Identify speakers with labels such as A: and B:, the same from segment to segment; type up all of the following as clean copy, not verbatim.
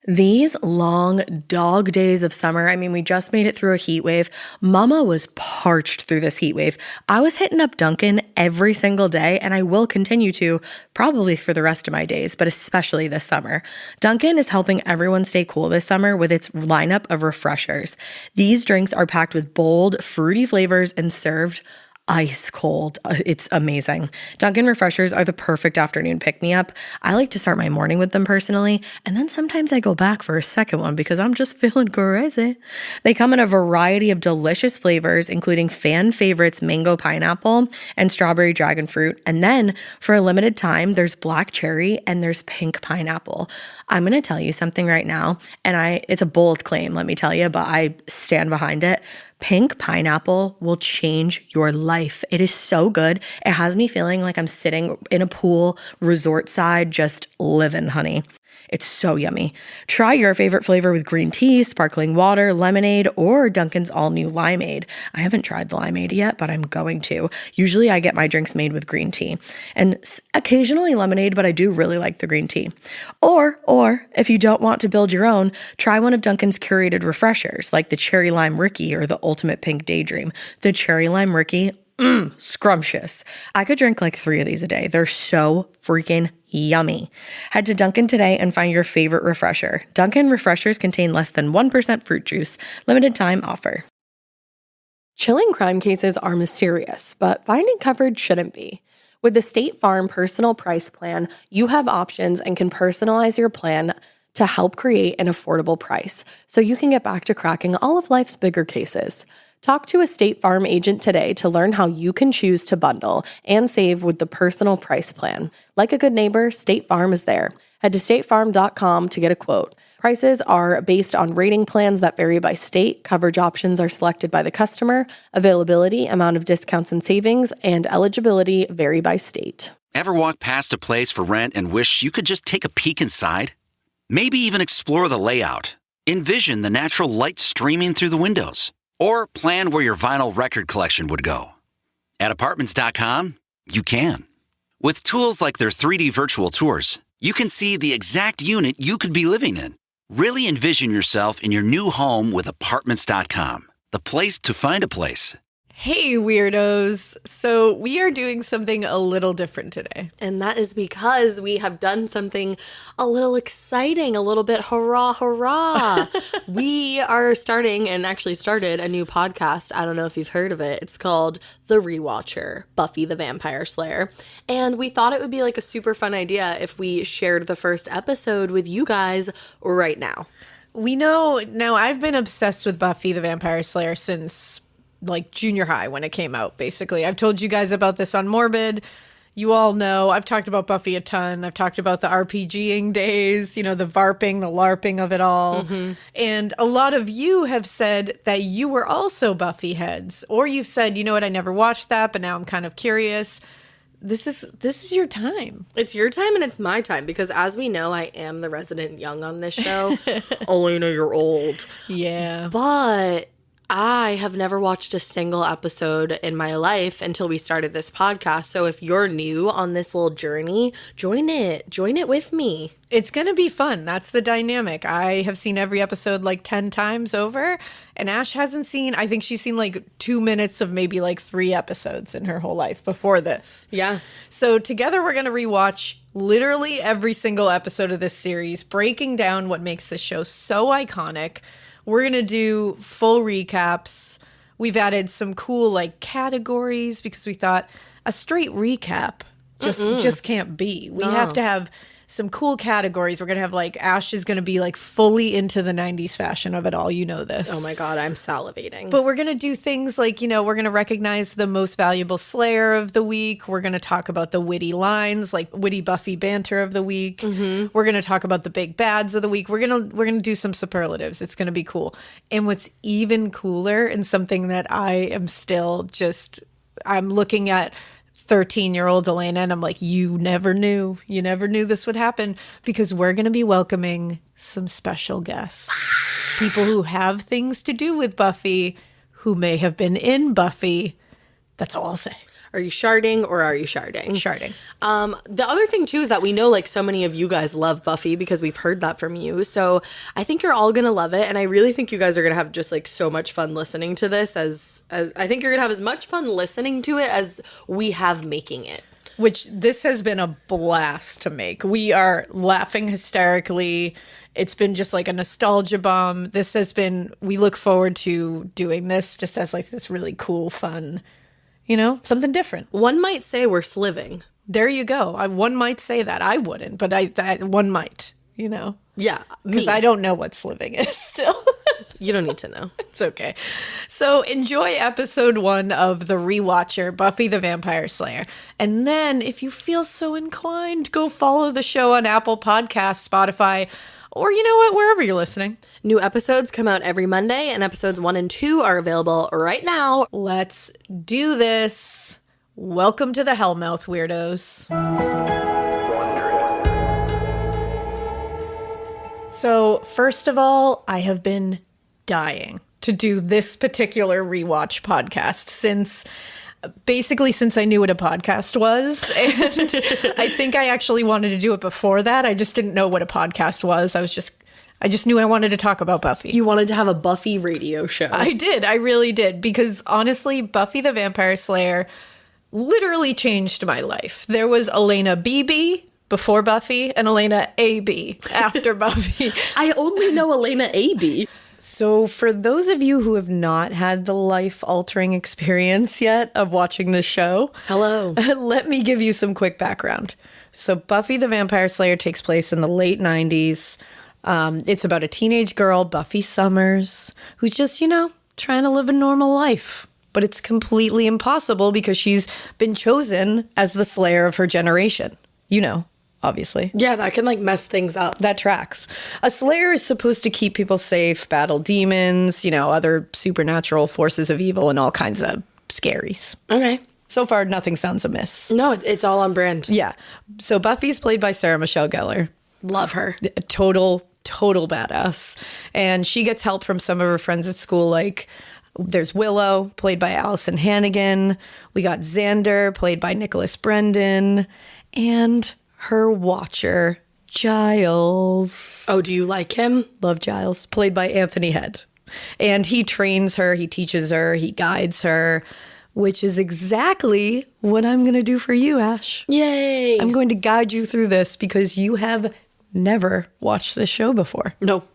A: These long dog days of summer, I mean, we just made it through a heat wave. Mama was parched through this heat wave. I was hitting up Dunkin' every single day, and I will continue to probably for the rest of my days, but especially this summer. Dunkin' is helping everyone stay cool this summer with its lineup of refreshers. These drinks are packed with bold, fruity flavors and served ice cold. It's amazing. Dunkin' refreshers are the perfect afternoon pick-me-up. I like to start my morning with them personally, and then sometimes I go back for a second one because I'm just feeling crazy. They come in a variety of delicious flavors, including fan favorites mango pineapple and strawberry dragon fruit. And then for a limited time, there's black cherry and there's pink pineapple. I'm going to tell you something right now, and it's a bold claim, let me tell you, but I stand behind it. Pink pineapple will change your life. It is so good. It has me feeling like I'm sitting in a pool, resort side, just living, honey. It's so yummy. Try your favorite flavor with green tea, sparkling water, lemonade, or Dunkin's all-new limeade. I haven't tried the limeade yet, but I'm going to. Usually I get my drinks made with green tea and occasionally lemonade, but I do really like the green tea. Or if you don't want to build your own, try one of Dunkin's curated refreshers like the Cherry Lime Ricky or the Ultimate Pink Daydream. The Cherry Lime Ricky, scrumptious. I could drink like 3 of these a day. They're so freaking yummy. Head to Dunkin' today and find your favorite refresher. Dunkin' refreshers contain less than 1% fruit juice. Limited time offer. Chilling crime cases are mysterious, but finding coverage shouldn't be. With the State Farm Personal Price Plan, you have options and can personalize your plan to help create an affordable price so you can get back to cracking all of life's bigger cases. Talk to a State Farm agent today to learn how you can choose to bundle and save with the Personal Price Plan. Like a good neighbor, State Farm is there. Head to statefarm.com to get a quote. Prices are based on rating plans that vary by state. Coverage options are selected by the customer. Availability, amount of discounts and savings, and eligibility vary by state.
B: Ever walk past a place for rent and wish you could just take a peek inside? Maybe even explore the layout. Envision the natural light streaming through the windows. Or plan where your vinyl record collection would go. At Apartments.com, you can. With tools like their 3D virtual tours, you can see the exact unit you could be living in. Really envision yourself in your new home with Apartments.com, the place to find a place.
C: Hey, weirdos. So we are doing something a little different today.
A: And that is because we have done something a little exciting, a little bit hurrah, hurrah. We are starting and actually started a new podcast. I don't know if you've heard of it. It's called The Rewatcher, Buffy the Vampire Slayer. And we thought it would be like a super fun idea if we shared the first episode with you guys right now.
C: We know now I've been obsessed with Buffy the Vampire Slayer since like junior high when it came out, basically. I've told you guys about this on Morbid. You all know. I've talked about Buffy a ton. I've talked about the RPGing days, you know, the VARPing, the LARPing of it all. Mm-hmm. And a lot of you have said that you were also Buffy heads. Or you've said, you know what, I never watched that, but now I'm kind of curious. This is your time.
A: It's your time and it's my time because as we know, I am the resident young on this show. Alaina, you're old.
C: Yeah.
A: But I have never watched a single episode in my life until we started this podcast. So if you're new on this little journey, join it. Join it with me.
C: It's going to be fun. That's the dynamic. I have seen every episode like 10 times over, and Ash hasn't seen, I think she's seen like 2 minutes of maybe like 3 episodes in her whole life before this.
A: Yeah.
C: So together we're going to rewatch literally every single episode of this series, breaking down what makes this show so iconic. We're going to do full recaps. We've added some cool like categories because we thought a straight recap just can't be. We have to have some cool categories. We're going to have like Ash is going to be like fully into the 90s fashion of it all. You know this.
A: Oh my God, I'm salivating.
C: But we're going to do things like, you know, we're going to recognize the most valuable Slayer of the week. We're going to talk about the witty lines, like witty Buffy banter of the week. Mm-hmm. We're going to talk about the big bads of the week. We're going to do some superlatives. It's going to be cool. And what's even cooler and something that I am still just, I'm looking at 13-year-old Alaina, and I'm like, you never knew this would happen because we're going to be welcoming some special guests. People who have things to do with Buffy, who may have been in Buffy. That's all I'll say.
D: Are you sharding or are you sharding?
C: Sharding.
D: The other thing, too, is that we know, like, so many of you guys love Buffy because we've heard that from you. So I think you're all going to love it. And I really think you guys are going to have just, like, so much fun listening to this as I think you're going to have as much fun listening to it as we have making it.
C: Which this has been a blast to make. We are laughing hysterically. It's been just like a nostalgia bomb. We look forward to doing this just as like this really cool, fun, something different.
D: One might say we're sliving.
C: There you go. One might say that. I wouldn't, but one might,
D: Yeah.
C: Because I don't know what sliving is still.
D: You don't need to know.
C: It's okay. So enjoy episode 1 of The Rewatcher, Buffy the Vampire Slayer. And then, if you feel so inclined, go follow the show on Apple Podcasts, Spotify, or you know what, wherever you're listening.
D: New episodes come out every Monday, and episodes 1 and 2 are available right now.
C: Let's do this. Welcome to the Hellmouth, weirdos. So, first of all, I have been dying to do this particular rewatch podcast since I knew what a podcast was. And I think I actually wanted to do it before that. I just didn't know what a podcast was. I just knew I wanted to talk about Buffy.
D: You wanted to have a Buffy radio show.
C: I did. I really did. Because honestly, Buffy the Vampire Slayer literally changed my life. There was Alaina BB before Buffy and Alaina AB after Buffy.
D: I only know Alaina AB.
C: So for those of you who have not had the life-altering experience yet of watching this show,
D: hello.
C: Let me give you some quick background. So Buffy the Vampire Slayer takes place in the late 90s. It's about a teenage girl, Buffy Summers, who's just, trying to live a normal life. But it's completely impossible because she's been chosen as the slayer of her generation. Obviously.
D: Yeah, that can mess things up.
C: That tracks. A slayer is supposed to keep people safe, battle demons, other supernatural forces of evil and all kinds of scaries.
D: Okay.
C: So far, nothing sounds amiss.
D: No, it's all on brand.
C: Yeah. So Buffy's played by Sarah Michelle Gellar.
D: Love her.
C: A total badass. And she gets help from some of her friends at school, like there's Willow, played by Allison Hannigan. We got Xander, played by Nicholas Brendan. And her watcher, Giles.
D: Oh, do you like him?
C: Love Giles. Played by Anthony Head. And he trains her, he teaches her, he guides her, which is exactly what I'm going to do for you, Ash.
D: Yay.
C: I'm going to guide you through this because you have never watched this show before.
D: Nope.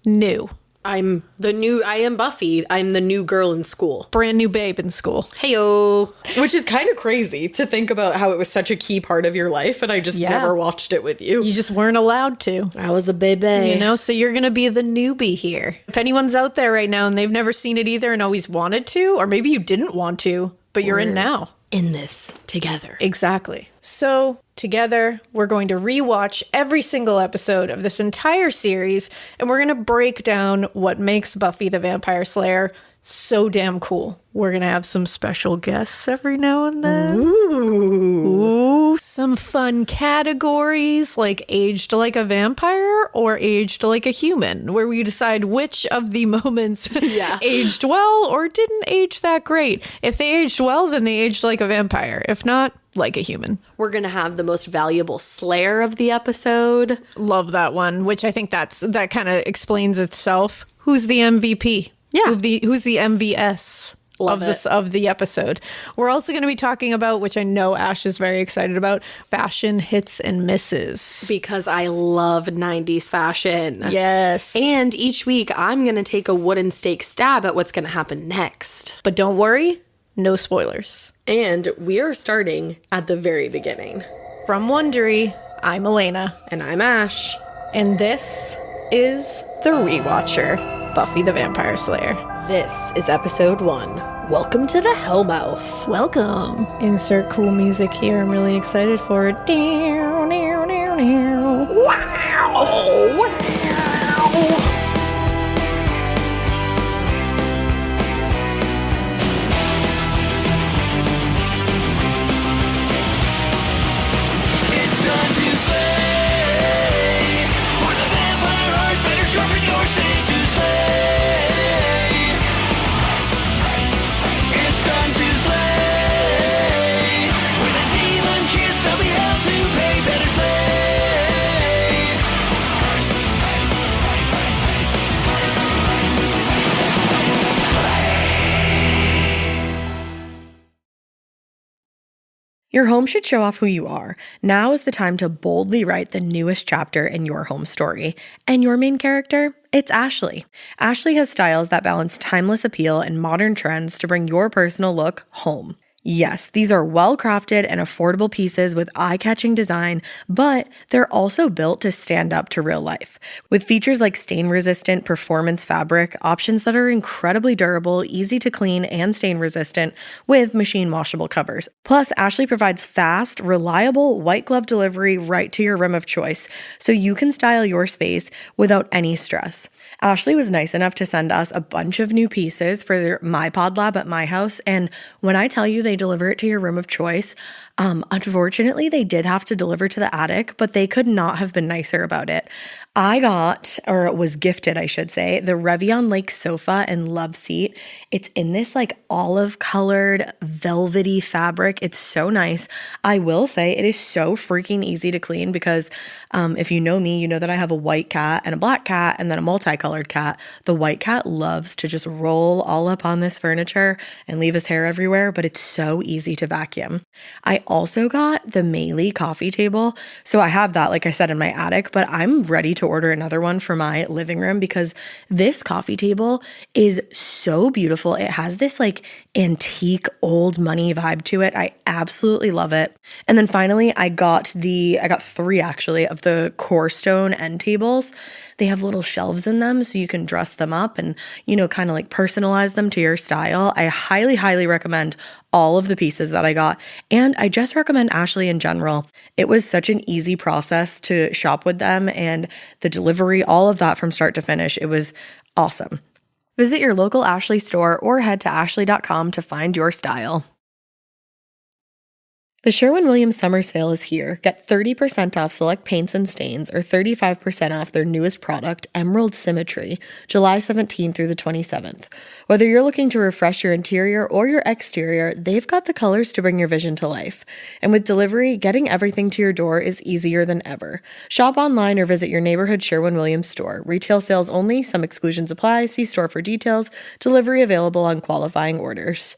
C: New.
D: I am Buffy. I'm the new girl in school.
C: Brand new babe in school.
D: Heyo. Which is kind of crazy to think about how it was such a key part of your life and I just never watched it with you.
C: You just weren't allowed to.
D: I was a baby.
C: So you're going to be the newbie here. If anyone's out there right now and they've never seen it either and always wanted to, or maybe you didn't want to, but you're in now.
D: In this together.
C: Exactly. So together, we're going to rewatch every single episode of this entire series, and we're going to break down what makes Buffy the Vampire Slayer so damn cool. We're going to have some special guests every now and then. Ooh. Some fun categories like aged like a vampire or aged like a human, where we decide which of the moments aged well or didn't age that great. If they aged well, then they aged like a vampire. If not, like a human.
D: We're going to have the most valuable slayer of the episode.
C: Love that one, which I think that kind of explains itself. Who's the MVP?
D: Yeah.
C: Who's the MVS of the episode? We're also going to be talking about, which I know Ash is very excited about, fashion hits and misses.
D: Because I love 90s fashion.
C: Yes.
D: And each week I'm going to take a wooden stake stab at what's going to happen next.
C: But don't worry, no spoilers.
D: And we are starting at the very beginning.
C: From Wondery, I'm Alaina.
D: And I'm Ash.
C: And this is The Rewatcher, Buffy the Vampire Slayer.
D: This is episode 1. Welcome to the Hellmouth.
C: Welcome. Insert cool music here. I'm really excited for it.
D: Wow.
A: Your home should show off who you are. Now is the time to boldly write the newest chapter in your home story. And your main character? It's Ashley. Ashley has styles that balance timeless appeal and modern trends to bring your personal look home. Yes, these are well-crafted and affordable pieces with eye-catching design, but they're also built to stand up to real life. With features like stain-resistant performance fabric, options that are incredibly durable, easy to clean, and stain-resistant with machine-washable covers. Plus, Ashley provides fast, reliable, white-glove delivery right to your room of choice, so you can style your space without any stress. Ashley was nice enough to send us a bunch of new pieces for my pod lab at my house, and when I tell you they deliver it to your room of choice, unfortunately, they did have to deliver to the attic, but they could not have been nicer about it. I got, or was gifted, I should say, the Revion Lake sofa and love seat. It's in this like olive-colored, velvety fabric. It's so nice. I will say it is so freaking easy to clean because if you know me, you know that I have a white cat and a black cat and then a multicolored cat. The white cat loves to just roll all up on this furniture and leave his hair everywhere, but it's so easy to vacuum. I also got the Meili coffee table. So I have that, like I said, in my attic, but I'm ready to order another one for my living room because this coffee table is so beautiful. It has this like antique old money vibe to it. I absolutely love it. And then finally, I got three actually of the core stone end tables. They have little shelves in them so you can dress them up and, kind of like personalize them to your style. I highly, highly recommend all of the pieces that I got. And I just recommend Ashley in general. It was such an easy process to shop with them and the delivery, all of that from start to finish. It was awesome. Visit your local Ashley store or head to ashley.com to find your style. The Sherwin-Williams summer sale is here. Get 30% off select paints and stains or 35% off their newest product, Emerald Symmetry, July 17th through the 27th. Whether you're looking to refresh your interior or your exterior, they've got the colors to bring your vision to life. And with delivery, getting everything to your door is easier than ever. Shop online or visit your neighborhood Sherwin-Williams store. Retail sales only. Some exclusions apply. See store for details. Delivery available on qualifying orders.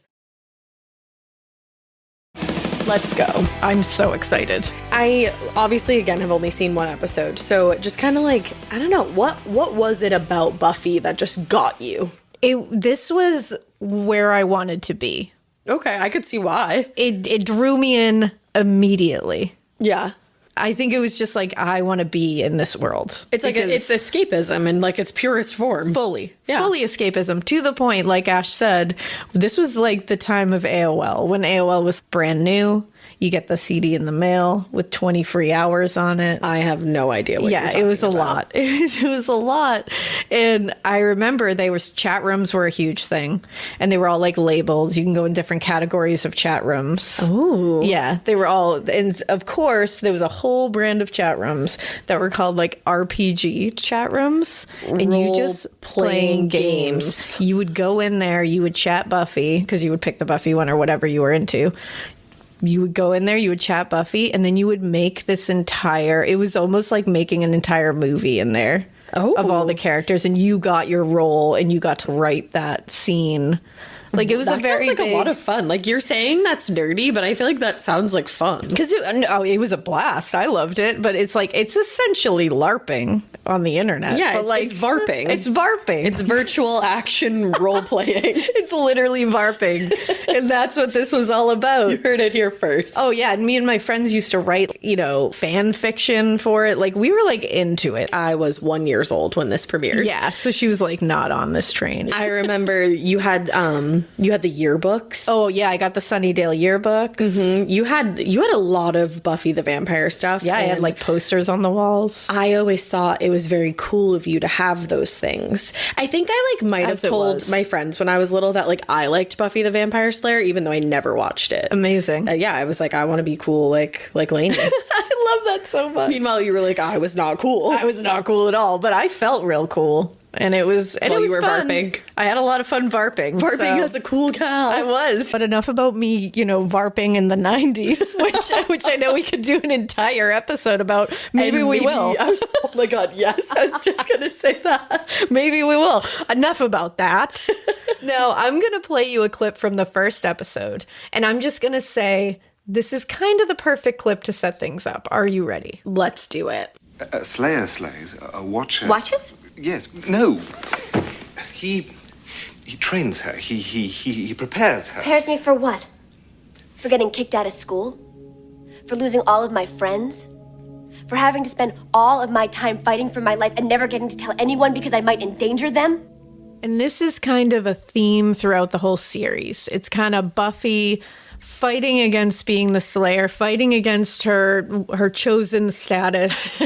C: Let's go. I'm so excited.
D: I obviously, again, have only seen one episode. So just kind of like, I don't know, what was it about Buffy that just got you?
C: This was where I wanted to be.
D: Okay, I could see why.
C: It drew me in immediately.
D: Yeah.
C: I think it was just like, I want to be in this world.
D: It's like it's escapism in like its purest form.
C: Fully escapism, to the point, like Ash said, this was like the time of AOL, when AOL was brand new. You get the CD in the mail with 20 free hours on it.
D: I have no idea what you're talking
C: it was a
D: about.
C: lot. It was a lot. And I remember chat rooms were a huge thing. And they were all like labeled. You can go in different categories of chat rooms.
D: Oh.
C: Yeah, they were all. And of course, there was a whole brand of chat rooms that were called like RPG chat rooms. And you just playing games. You would go in there, you would chat Buffy, because you would pick the Buffy one or whatever you were into. You would go in there, you would chat Buffy, and then you would make it was almost like making an entire movie in there of all the characters, and you got your role and you got to write that scene. Like, it was
D: a lot of fun. Like, you're saying that's nerdy, but I feel like that sounds like fun.
C: Because it was a blast. I loved it, but it's like, it's essentially LARPing on the internet.
D: Yeah,
C: but
D: it's VARPing.
C: It's VARPing.
D: It's virtual action role playing.
C: It's literally VARPing. And that's what this was all about.
D: You heard it here first.
C: Oh, yeah. And me and my friends used to write, fan fiction for it. Like, we were like into it.
D: I was 1 year old when this premiered.
C: Yeah. So she was like not on this train.
D: I remember you had the yearbooks.
C: Oh, yeah. I got the Sunnydale yearbooks.
D: Mm-hmm. You had a lot of Buffy the Vampire stuff.
C: Yeah, I had like posters on the walls.
D: I always thought it was very cool of you to have those things. I think I might have told my friends when I was little that I liked Buffy the Vampire Slayer, even though I never watched it.
C: Amazing.
D: Yeah, I was like, I want to be cool like Lainey.
C: I love that so much.
D: Meanwhile, you were like, I was not cool.
C: I was not cool at all, but I felt real cool. And it was
D: you were
C: fun.
D: VARPing.
C: I had a lot of fun VARPing.
D: VARPing as a cool gal.
C: I was. But enough about me, VARPing in the 90s, which I know we could do an entire episode about. Maybe we will.
D: Oh my God, yes. I was just going to say that.
C: Maybe we will. Enough about that. No, I'm going to play you a clip from the first episode. And I'm just going to say This is kind of the perfect clip to set things up. Are you ready?
D: Let's do it.
E: A slayer slays, a watcher...
F: Watches?
E: Yes, no. He trains her. He prepares her.
F: Prepares me for what? For getting kicked out of school? For losing all of my friends? For having to spend all of my time fighting for my life and never getting to tell anyone because I might endanger them?
C: And this is kind of a theme throughout the whole series. It's kind of Buffy fighting against being the Slayer, fighting against her chosen status,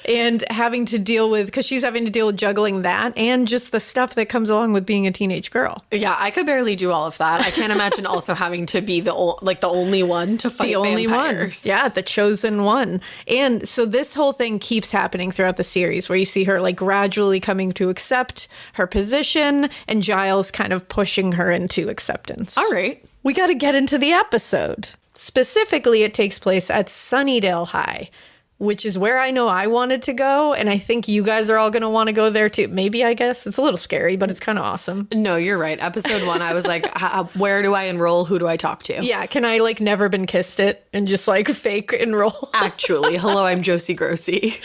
C: and having to deal with, because she's having to deal with juggling that and just the stuff that comes along with being a teenage girl.
D: Yeah, I could barely do all of that. I can't imagine also having to be the only one to fight
C: The only
D: vampires.
C: one. Yeah, the chosen one. And so this whole thing keeps happening throughout the series where you see her like gradually coming to accept her position and Giles kind of pushing her into acceptance.
D: All right.
C: We got to get into the episode. Specifically, it takes place at Sunnydale High, which is where I know I wanted to go. And I think you guys are all going to want to go there too. Maybe, I guess. It's a little scary, but it's kind of awesome.
D: No, you're right. Episode 1, I was like, where do I enroll? Who do I talk to?
C: Yeah, can I like never been kissed it and just like fake enroll?
D: Actually, hello, I'm Josie Grossi.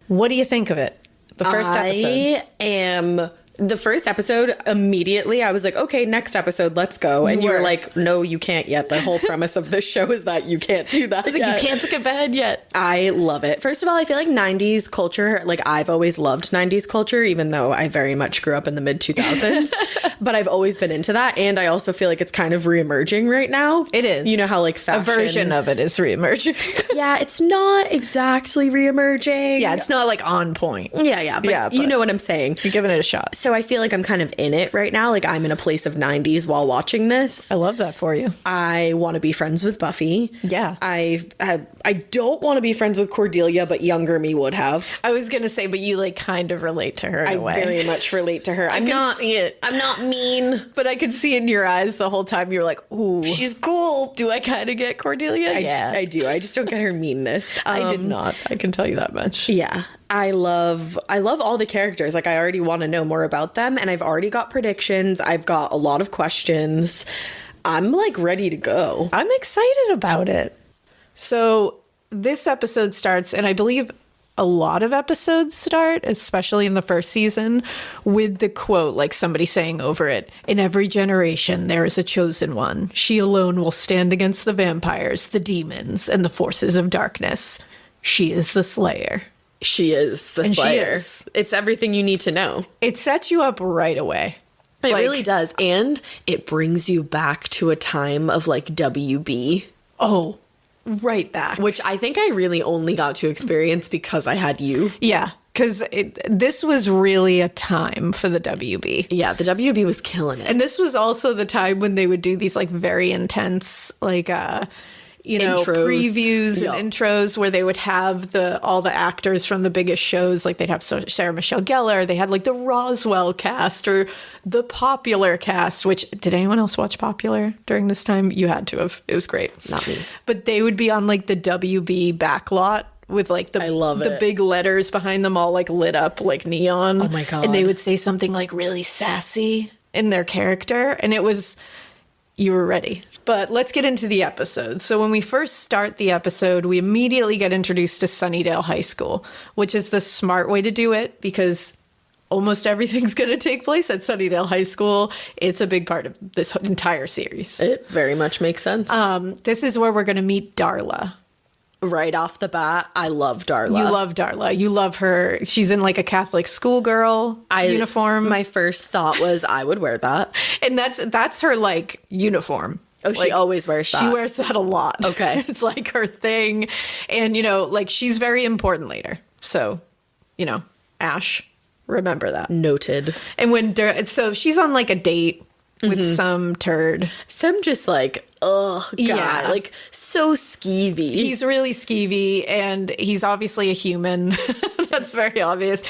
C: What do you think of it? The first episode.
D: I am... The first episode, immediately, I was like, okay, next episode, let's go. And you were like, no, you can't yet. The whole premise of this show is that you can't do that yet.
C: You can't skip ahead yet.
D: I love it. First of all, I feel like 90s culture, like I've always loved 90s culture, even though I very much grew up in the mid-2000s. But I've always been into that. And I also feel like it's kind of reemerging right now.
C: It is.
D: You know how like fashion...
C: A version of it is reemerging.
D: Yeah, it's not exactly reemerging.
C: Yeah, it's not like on point.
D: Yeah, but you know what I'm saying.
C: You're giving it a shot.
D: So I feel like I'm kind of in it right now. Like I'm in a place of 90s while watching this.
C: I love that for you.
D: I want to be friends with Buffy.
C: Yeah.
D: I don't want to be friends with Cordelia, but younger me would have.
C: I was going to say, but you like kind of relate to her in a way.
D: I very much relate to her.
C: I can see it.
D: I'm not mean.
C: But I could see in your eyes the whole time you were like, ooh.
D: She's cool.
C: Do I kind of get Cordelia?
D: I do. I just don't get her meanness.
C: I did not. I can tell you that much.
D: Yeah. I love all the characters. Like I already want to know more about them and I've already got predictions. I've got a lot of questions. I'm like ready to go.
C: I'm excited about it. So this episode starts, and I believe a lot of episodes start, especially in the first season, with the quote, like somebody saying over it, "In every generation, there is a chosen one. She alone will stand against the vampires, the demons, and the forces of darkness. She is the Slayer."
D: She is the Slayer. It's everything you need to know.
C: It sets you up right away.
D: It really does. And it brings you back to a time of like WB.
C: Oh, right back.
D: Which I think I really only got to experience because I had you.
C: Yeah, because this was really a time for the WB.
D: Yeah, the WB was killing it.
C: And this was also the time when they would do these like very intense like intros. Previews and intros where they would have all the actors from the biggest shows. Like they'd have Sarah Michelle Gellar. They had like the Roswell cast or the Popular cast, which did anyone else watch Popular during this time? You had to have. It was great.
D: Not me.
C: But they would be on like the WB backlot with like the big letters behind them all like lit up like neon.
D: Oh my God.
C: And they would say something like really sassy in their character. And it was... You were ready. But let's get into the episode. So when we first start the episode, we immediately get introduced to Sunnydale High School, which is the smart way to do it because almost everything's going to take place at Sunnydale High School. It's a big part of this entire series.
D: It very much makes sense.
C: This is where we're going to meet Darla.
D: Right off the bat, I love Darla.
C: You love Darla. You love her. She's in like a Catholic schoolgirl uniform.
D: My first thought was I would wear that.
C: And that's her like uniform.
D: Oh, she always wears that.
C: She wears that a lot.
D: Okay.
C: It's like her thing. And, like she's very important later. So, Ash, remember that.
D: Noted.
C: And so she's on like a date with some turd.
D: Some just like, ugh, guy.
C: Yeah.
D: Like so skeevy.
C: He's really skeevy and he's obviously a human. That's very obvious.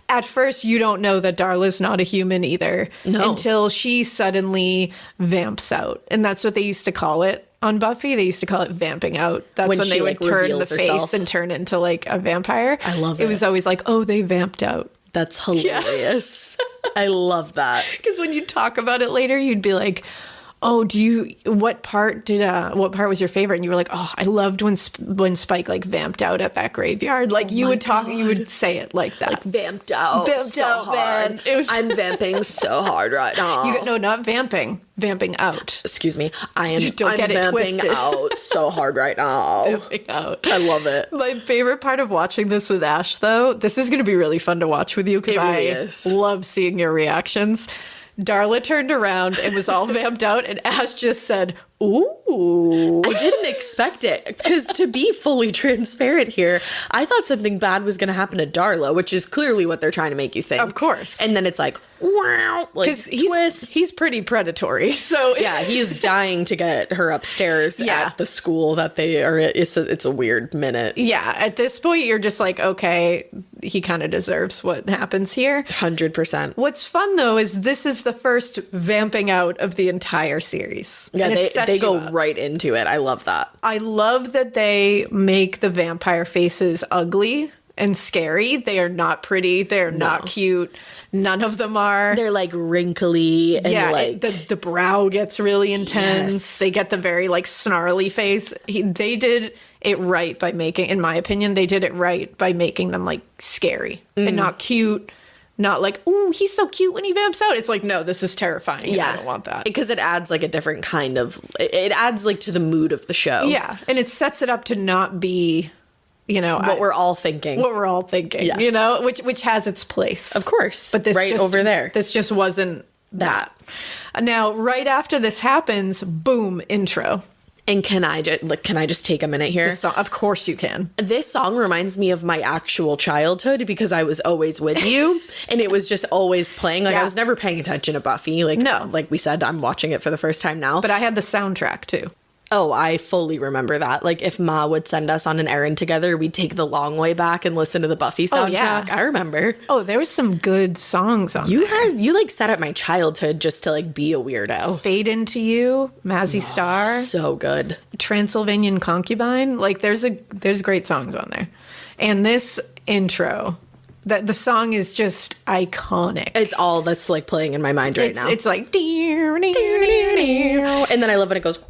C: At first, you don't know that Darla's not a human either.
D: No.
C: Until she suddenly vamps out. And that's what they used to call it on Buffy. They used to call it vamping out. That's when they would turn the face and turn into like a vampire.
D: I love it.
C: It was always like, oh, they vamped out.
D: That's hilarious. I love that.
C: Because when you talk about it later, you'd be like, oh, what part was your favorite? And you were like, oh, I loved when Spike like vamped out at that graveyard. Like you would say it like that.
D: Like vamped out
C: Man.
D: I'm vamping so hard right now.
C: No, not vamping. Vamping out.
D: Excuse me. I'm
C: get it
D: vamping
C: twisted.
D: out so hard right now.
C: Vamping out.
D: I love it.
C: My favorite part of watching this with Ash, though, this is going to be really fun to watch with you because I love seeing your reactions. Darla turned around and was all vamped out, and Ash just said, ooh.
D: I didn't expect it, because to be fully transparent here, I thought something bad was going to happen to Darla, which is clearly what they're trying to make you think.
C: Of course.
D: And then it's like, wow, like twist.
C: He's pretty predatory. So
D: yeah, he's dying to get her upstairs at the school that they are at. It's a weird minute.
C: Yeah, at this point, you're just like, okay, he kind of deserves what happens here.
D: 100%.
C: What's fun, though, is this is the first vamping out of the entire series.
D: Yeah, they go right into it. I love that.
C: I love that they make the vampire faces ugly and scary. They are not pretty. They're not cute. None of them are.
D: They're like wrinkly and like
C: the brow gets really intense.
D: Yes.
C: They get the very like snarly face. They did it right by making, in my opinion, they did it right by making them like scary and not cute. Not like, ooh, he's so cute when he vamps out. It's like, no, this is terrifying. Yeah. I don't want that.
D: Because it adds like a different kind of, it adds like to the mood of the show.
C: Yeah. And it sets it up to not be,
D: what we're all thinking.
C: What we're all thinking,
D: yes.
C: which has its place.
D: Of course.
C: But this
D: right over there.
C: This just wasn't that. Now, right after this happens, boom, intro.
D: And can I just take a minute here?
C: Of course you can.
D: This song reminds me of my actual childhood because I was always with you and it was just always playing. Like I was never paying attention to Buffy. Like we said, I'm watching it for the first time now.
C: But I had the soundtrack too.
D: Oh, I fully remember that. Like if Ma would send us on an errand together, we'd take the long way back and listen to the Buffy soundtrack.
C: Oh, yeah.
D: I remember.
C: Oh, there was some good songs on there.
D: You like set up my childhood just to like be a weirdo.
C: Fade Into You, Mazzy Star.
D: So good.
C: Transylvanian Concubine. Like there's great songs on there. And this intro, that the song is just iconic.
D: It's all that's like playing in my mind right now.
C: It's like
D: and then I love when it goes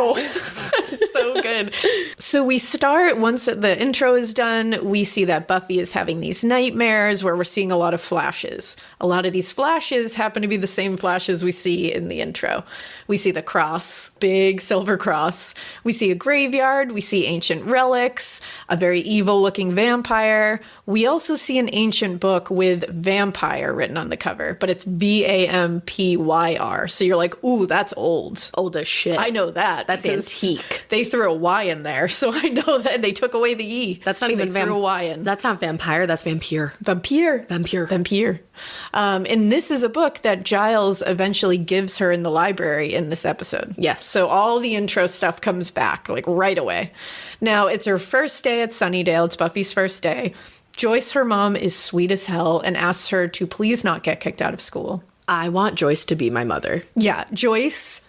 C: It's so good. So we start, once the intro is done, we see that Buffy is having these nightmares where we're seeing a lot of flashes. A lot of these flashes happen to be the same flashes we see in the intro. We see the cross, big silver cross. We see a graveyard. We see ancient relics, a very evil-looking vampire. We also see an ancient book with vampire written on the cover, but it's VAMPYR. So you're like, ooh, that's old.
D: Old as shit.
C: I know that.
D: That's antique.
C: They threw a Y in there, so I know that they took away the E.
D: That's not even
C: threw a Y in.
D: That's not vampire. That's vampire.
C: Vampire. And this is a book that Giles eventually gives her in the library in this episode.
D: Yes.
C: So all the intro stuff comes back like right away. Now it's her first day at Sunnydale. It's Buffy's first day. Joyce, her mom, is sweet as hell and asks her to please not get kicked out of school.
D: I want Joyce to be my mother.
C: Yeah, Joyce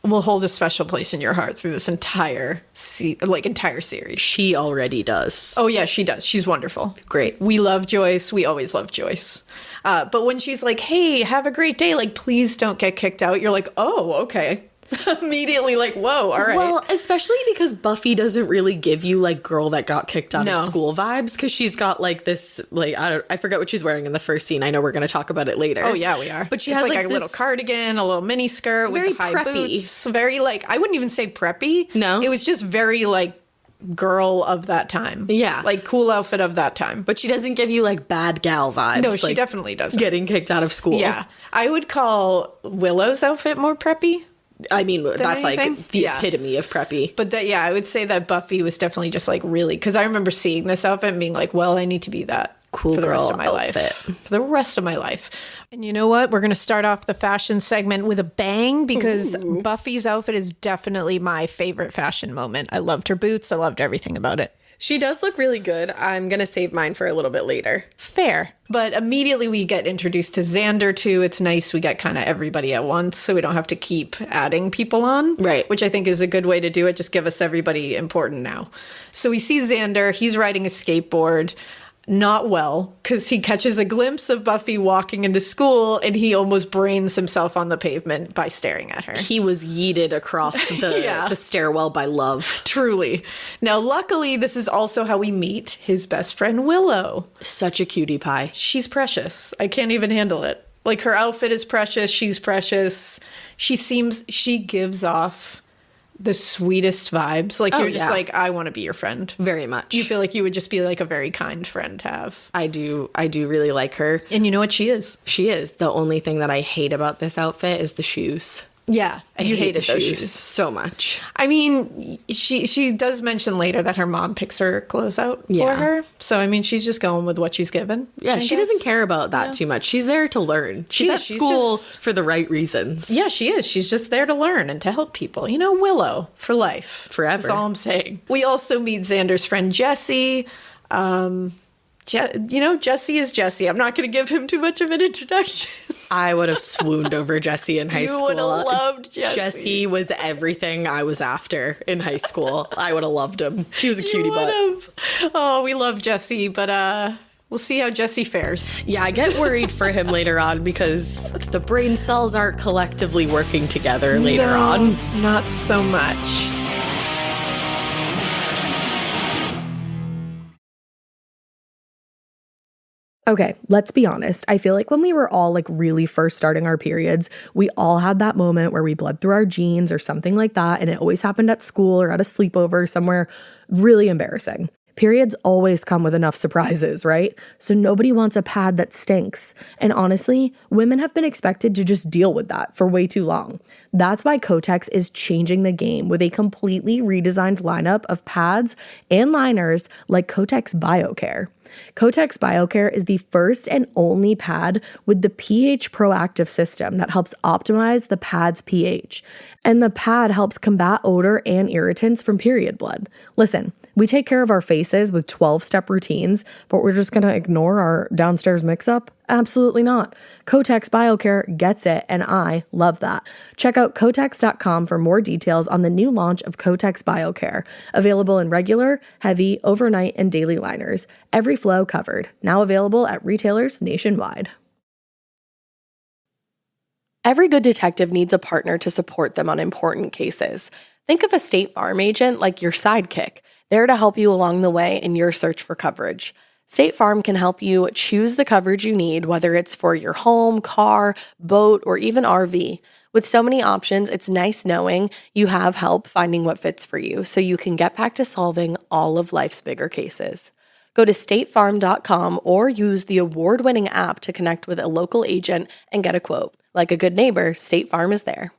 C: will hold a special place in your heart through this entire series.
D: She already does.
C: Oh, yeah, she does. She's wonderful.
D: Great.
C: We love Joyce. We always love Joyce. But when she's like, hey, have a great day, like, please don't get kicked out, you're like, oh, okay. Immediately like, whoa, all right.
D: Well, especially because Buffy doesn't really give you like girl that got kicked out of school vibes, because she's got like this, like, I forget what she's wearing in the first scene. I know we're going to talk about it later.
C: Oh yeah, we are.
D: But she
C: has
D: has
C: like a little cardigan, a little mini skirt with
D: very
C: high
D: preppy.
C: boots. Very like, I wouldn't even say preppy.
D: No.
C: It was just very like girl of that time.
D: Yeah.
C: Like cool outfit of that time.
D: But she doesn't give you like bad gal vibes.
C: No, she
D: like,
C: definitely doesn't.
D: Getting kicked out of school.
C: Yeah. I would call Willow's outfit more preppy.
D: I mean, that's
C: anything?
D: like the epitome of preppy.
C: But I would say that Buffy was definitely just like really, because I remember seeing this outfit and being like, well, I need to be that
D: cool
C: for the
D: girl
C: rest of my
D: outfit.
C: life. For the rest of my life. And you know what? We're going to start off the fashion segment with a bang, because Buffy's outfit is definitely my favorite fashion moment. I loved her boots. I loved everything about it.
D: She does look really good. I'm going to save mine for a little bit later.
C: Fair. But immediately we get introduced to Xander too. It's nice we get kind of everybody at once, so we don't have to keep adding people on.
D: Right.
C: Which I think is a good way to do it. Just give us everybody important now. So we see Xander. He's riding a skateboard. not well, because he catches a glimpse of Buffy walking into school and he almost brains himself on the pavement by staring at her.
D: He was yeeted across the stairwell by love.
C: Truly. Now, luckily, this is also how we meet his best friend, Willow.
D: Such a cutie pie.
C: She's precious. I can't even handle it. Like, her outfit is precious. She's precious. She gives off the sweetest vibes. Like, you're just like, I want to be your friend.
D: Very much.
C: You feel like you would just be like a very kind friend to have.
D: I do really like her.
C: And you know what she is?
D: She is. The only thing that I hate about this outfit is the shoes.
C: Yeah.
D: You hated
C: those
D: shoes so much.
C: I mean, she does mention later that her mom picks her clothes out for her. So, I mean, she's just going with what she's given.
D: Yeah, she doesn't care about that too much. She's there to learn. She's at school for the right reasons.
C: Yeah, she is. She's just there to learn and to help people. You know, Willow for life.
D: Forever.
C: That's all I'm saying. We also meet Xander's friend Jesse. Jesse is Jesse. I'm not going to give him too much of an introduction.
D: I would have swooned over Jesse in high school.
C: You would have loved Jesse.
D: Jesse was everything I was after in high school. I would have loved him. He was a cutie butt.
C: Oh, we love Jesse, but we'll see how Jesse fares.
D: Yeah, I get worried for him later on because the brain cells aren't collectively working together later on.
C: Not so much.
A: Okay, let's be honest. I feel like when we were all like really first starting our periods, we all had that moment where we bled through our jeans or something like that, and it always happened at school or at a sleepover somewhere really embarrassing. Periods always come with enough surprises, right? So nobody wants a pad that stinks. And honestly, women have been expected to just deal with that for way too long. That's why Kotex is changing the game with a completely redesigned lineup of pads and liners like Kotex BioCare. Kotex BioCare is the first and only pad with the pH proactive system that helps optimize the pad's pH. And the pad helps combat odor and irritants from period blood. Listen, we take care of our faces with 12-step routines, but we're just going to ignore our downstairs mix-up? Absolutely not. Kotex BioCare gets it, and I love that. Check out Kotex.com for more details on the new launch of Kotex BioCare, available in regular, heavy, overnight, and daily liners. Every flow covered. Now available at retailers nationwide. Every good detective needs a partner to support them on important cases. Think of a State Farm agent like your sidekick, there to help you along the way in your search for coverage. State Farm can help you choose the coverage you need, whether it's for your home, car, boat, or even RV. With so many options, it's nice knowing you have help finding what fits for you so you can get back to solving all of life's bigger cases. Go to statefarm.com or use the award-winning app to connect with a local agent and get a quote. Like a good neighbor, State Farm is there.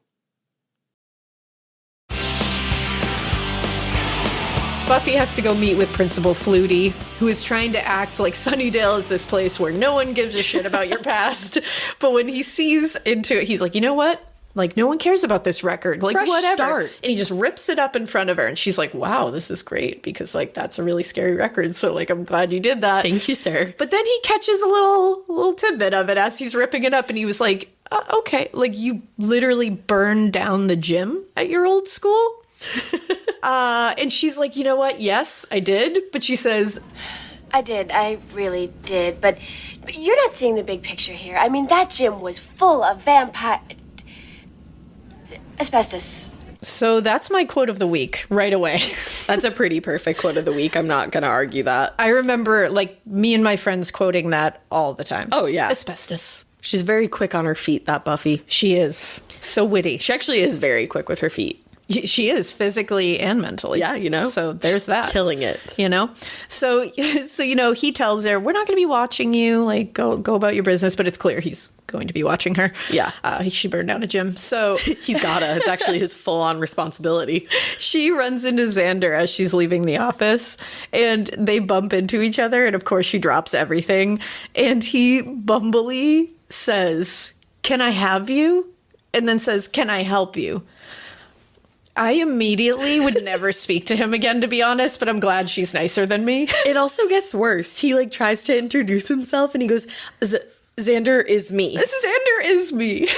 C: Buffy has to go meet with Principal Flutie, who is trying to act like Sunnydale is this place where no one gives a shit about your past. But when he sees into it, he's like, you know what? Like, no one cares about this record. Like,
D: fresh
C: whatever.
D: Start.
C: And he just rips it up in front of her. And she's like, wow, this is great. Because, like, that's a really scary record. So, like, I'm glad you did that.
D: Thank you, sir.
C: But then he catches a little tidbit of it as he's ripping it up. And he was like, okay, like, you literally burned down the gym at your old school? And she's like, you know what? Yes, I did. But she says,
F: I did. I really did. But you're not seeing the big picture here. I mean, that gym was full of asbestos.
C: so that's my quote of the week right away.
D: That's a pretty perfect quote of the week. I'm not going to argue that.
C: I remember, like, me and my friends quoting that all the time.
D: Oh, yeah.
C: Asbestos.
D: She's very quick on her feet, that Buffy.
C: She is. So witty.
D: She actually is very quick with her feet.
C: She is physically and mentally.
D: Yeah, you know.
C: So there's that.
D: Killing it.
C: You know? So you know, he tells her, we're not going to be watching you. Like, go about your business. But it's clear he's going to be watching her.
D: Yeah.
C: She burned down a gym. So
D: He's gotta. It's actually his full-on responsibility.
C: she runs into Xander as she's leaving the office. And they bump into each other. And, of course, she drops everything. And he bumbly says, can I have you? And then says, can I help you? I immediately would never speak to him again, to be honest, but I'm glad she's nicer than me.
D: It also gets worse. He like tries to introduce himself and he goes, Xander is me.
C: Xander is me.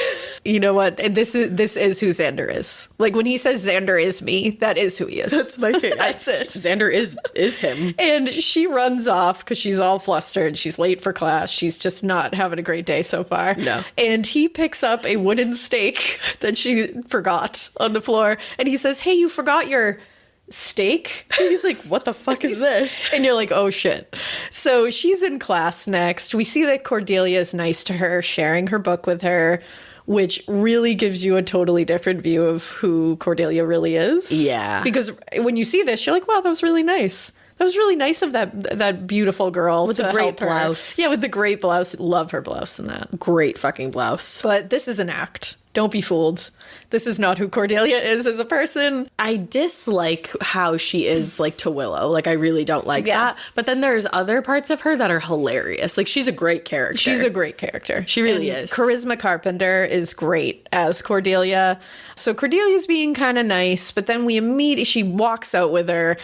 C: You know what? And this is who Xander is. Like when he says Xander is me, that is who he is.
D: That's my favorite.
C: That's it.
D: Xander is him.
C: And she runs off because she's all flustered. She's late for class. She's just not having a great day so far.
D: No.
C: And he picks up a wooden stake that she forgot on the floor. And he says, hey, you forgot your steak?
D: He's like, what the fuck is this?
C: And you're like, oh shit. So she's in class next. We see that Cordelia is nice to her, sharing her book with her, which really gives you a totally different view of who Cordelia really is.
D: Yeah.
C: Because when you see this, you're like, wow, that was really nice. That was really nice of that beautiful girl
D: with
C: to
D: the great
C: help her.
D: blouse.
C: Yeah, with the great blouse. Love her blouse in that.
D: Great fucking blouse.
C: But this is an act. Don't be fooled. This is not who Cordelia is as a person.
D: I dislike how she is like to Willow. Like I really don't like that. But then there's other parts of her that are hilarious. Like she's a great character.
C: She's a great character.
D: She really
C: And
D: is.
C: Charisma Carpenter is great as Cordelia. So Cordelia's being kind of nice, but then she walks out with her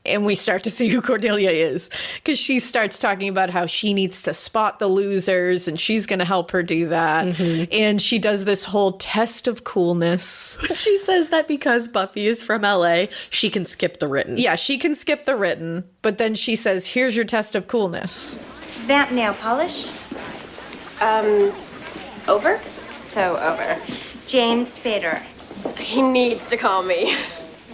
C: and we start to see who Cordelia is because she starts talking about how she needs to spot the losers and she's going to help her do that.
D: Mm-hmm.
C: And she does this whole test of coolness.
D: She says that because Buffy is from LA, she can skip the written.
C: Yeah, she can skip the written, but then she says, here's your test of coolness.
G: Vamp nail polish.
F: Over?
G: So over. James Spader.
F: He needs to call me.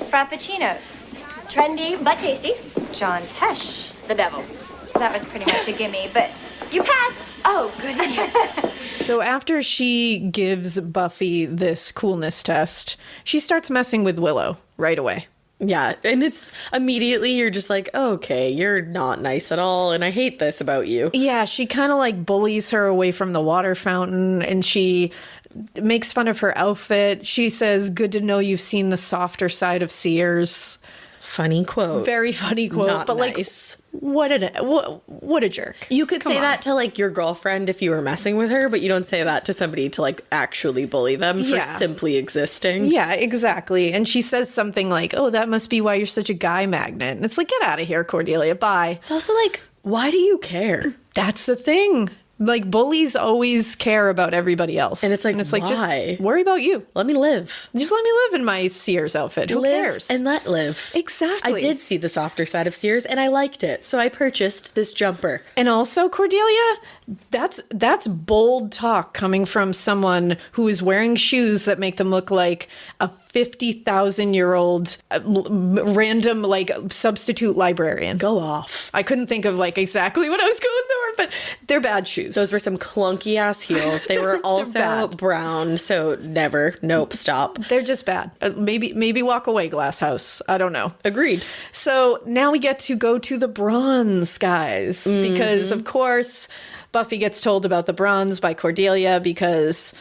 G: Frappuccinos.
F: Trendy, but tasty.
G: John Tesh.
F: The devil.
G: That was pretty much a gimme, but
F: You passed. Oh, good.
C: So after she gives Buffy this coolness test, she starts messing with Willow right away.
D: Yeah, and it's immediately you're just like, okay, you're not nice at all, and I hate this about you.
C: Yeah, she kind of like bullies her away from the water fountain, and she makes fun of her outfit. She says, good to know you've seen the softer side of Sears.
D: Funny quote.
C: Very funny quote,
D: Not
C: but
D: nice.
C: like, what a jerk.
D: You could
C: Come
D: say
C: on.
D: that to like your girlfriend if you were messing with her, but you don't say that to somebody to like actually bully them for
C: Yeah.
D: simply existing.
C: Yeah, exactly. And she says something like, oh, that must be why you're such a guy magnet. And it's like, get out of here, Cordelia. Bye.
D: It's also like, why do you care?
C: That's the thing. Like, bullies always care about everybody else.
D: And it's like,
C: just
D: why?
C: worry about you.
D: Let me live.
C: Just let me live in my Sears outfit. Who
D: Live
C: cares?
D: and let live.
C: Exactly.
D: I did see the softer side of Sears and I liked it, so I purchased this jumper.
C: And also, Cordelia, that's bold talk coming from someone who is wearing shoes that make them look like a 50,000-year-old random like substitute librarian.
D: Go off.
C: I couldn't think of like exactly what I was going for, but they're bad shoes.
D: Those were some clunky ass heels. They were also
C: bad.
D: brown, so never. Nope, stop.
C: They're just bad. Maybe walk away, Glass House. I don't know.
D: Agreed.
C: So now we get to go to the bronze, guys, because of course Buffy gets told about the bronze by Cordelia because,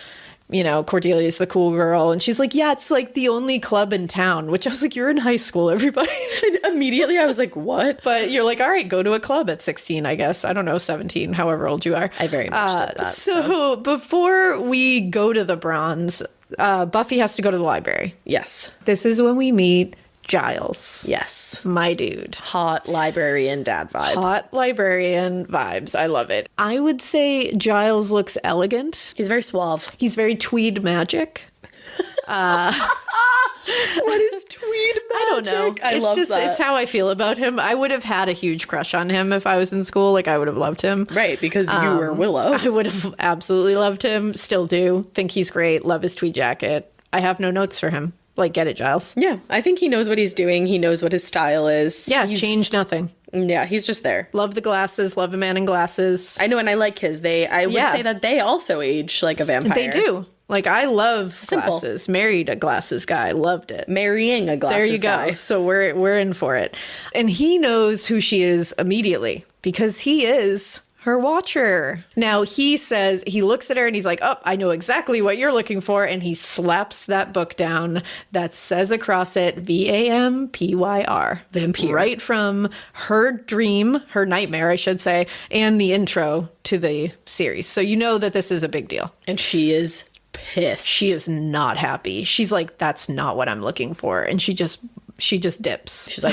C: you know, Cordelia's the cool girl. And she's like, yeah, it's like the only club in town, which I was like, you're in high school, everybody.
D: And immediately I was like, what?
C: But you're like, all right, go to a club at 16, I guess. I don't know, 17, however old you are.
D: I very much did that.
C: So before we go to the bronze, Buffy has to go to the library.
D: Yes.
C: This is when we meet Giles.
D: Yes.
C: My dude.
D: Hot librarian dad vibe.
C: Hot librarian vibes. I love it. I would say Giles looks elegant.
D: He's very suave.
C: He's very tweed magic.
D: What is tweed magic?
C: I don't know.
D: I love that.
C: It's how I feel about him. I would have had a huge crush on him if I was in school. Like, I would have loved him.
D: Right, because you were Willow.
C: I would have absolutely loved him. Still do. Think he's great. Love his tweed jacket. I have no notes for him. Like, get it, Giles.
D: Yeah, I think he knows what he's doing. He knows what his style is.
C: Yeah,
D: He's-
C: change nothing.
D: Yeah, he's just there.
C: Love the glasses. Love a man in glasses.
D: I know, and I like his. I would
C: Yeah.
D: say that they also age like a vampire.
C: They do. Like, I love
D: Simple.
C: glasses. Married a glasses guy. Loved it.
D: Marrying a glasses
C: There you go.
D: guy.
C: So we're in for it. And he knows who she is immediately because he is her watcher. Now he says, he looks at her and he's like, oh, I know exactly what you're looking for. And he slaps that book down that says across it, VAMPYR.
D: Vampire.
C: Right from her dream, her nightmare, I should say, and the intro to the series. So you know that this is a big deal.
D: And she is pissed.
C: She is not happy. She's like, that's not what I'm looking for. And she she just dips.
D: She's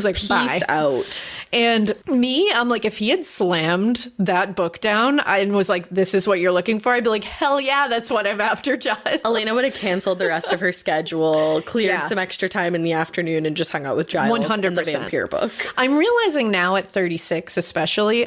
D: like,
C: peace bye.
D: Out.
C: And me, I'm like, if he had slammed that book down and was like, this is what you're looking for, I'd be like, hell yeah, that's what I'm after, Giles.
D: Alaina would have canceled the rest of her schedule, cleared some extra time in the afternoon, and just hung out with Giles
C: 100%.
D: in the vampire book.
C: I'm realizing now at 36 especially,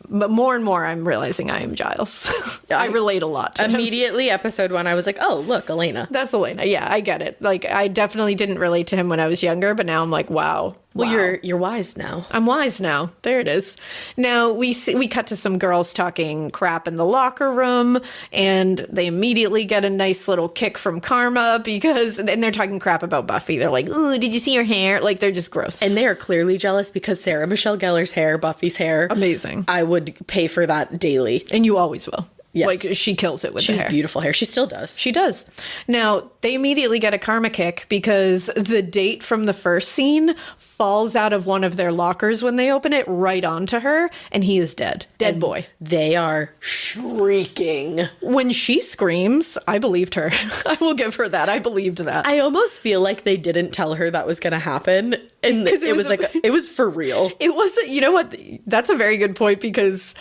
C: but more and more I'm realizing I am Giles. I relate a lot to him.
D: Immediately, episode 1, I was like, oh, look, Alaina.
C: That's Alaina. Yeah, I get it. Like, I definitely didn't relate to him when I was younger, but now I'm like, wow.
D: Well, you're wise now.
C: I'm wise now. There it is. Now we cut to some girls talking crap in the locker room, and they immediately get a nice little kick from Karma and they're talking crap about Buffy. They're like, "Ooh, did you see her hair?" Like, they're just gross.
D: And they are clearly jealous because Sarah Michelle Gellar's hair, Buffy's hair,
C: amazing.
D: I would pay for that daily,
C: and you always will.
D: Yes.
C: Like, she kills it with
D: She's
C: the hair.
D: beautiful hair. She still does.
C: She does. Now, they immediately get a karma kick because the date from the first scene falls out of one of their lockers when they open it right onto her, and he is dead. Dead boy.
D: They are shrieking.
C: When she screams, I believed her. I will give her that. I believed that.
D: I almost feel like they didn't tell her that was going to happen. And it was like, it was for real.
C: It wasn't, you know what? That's a very good point because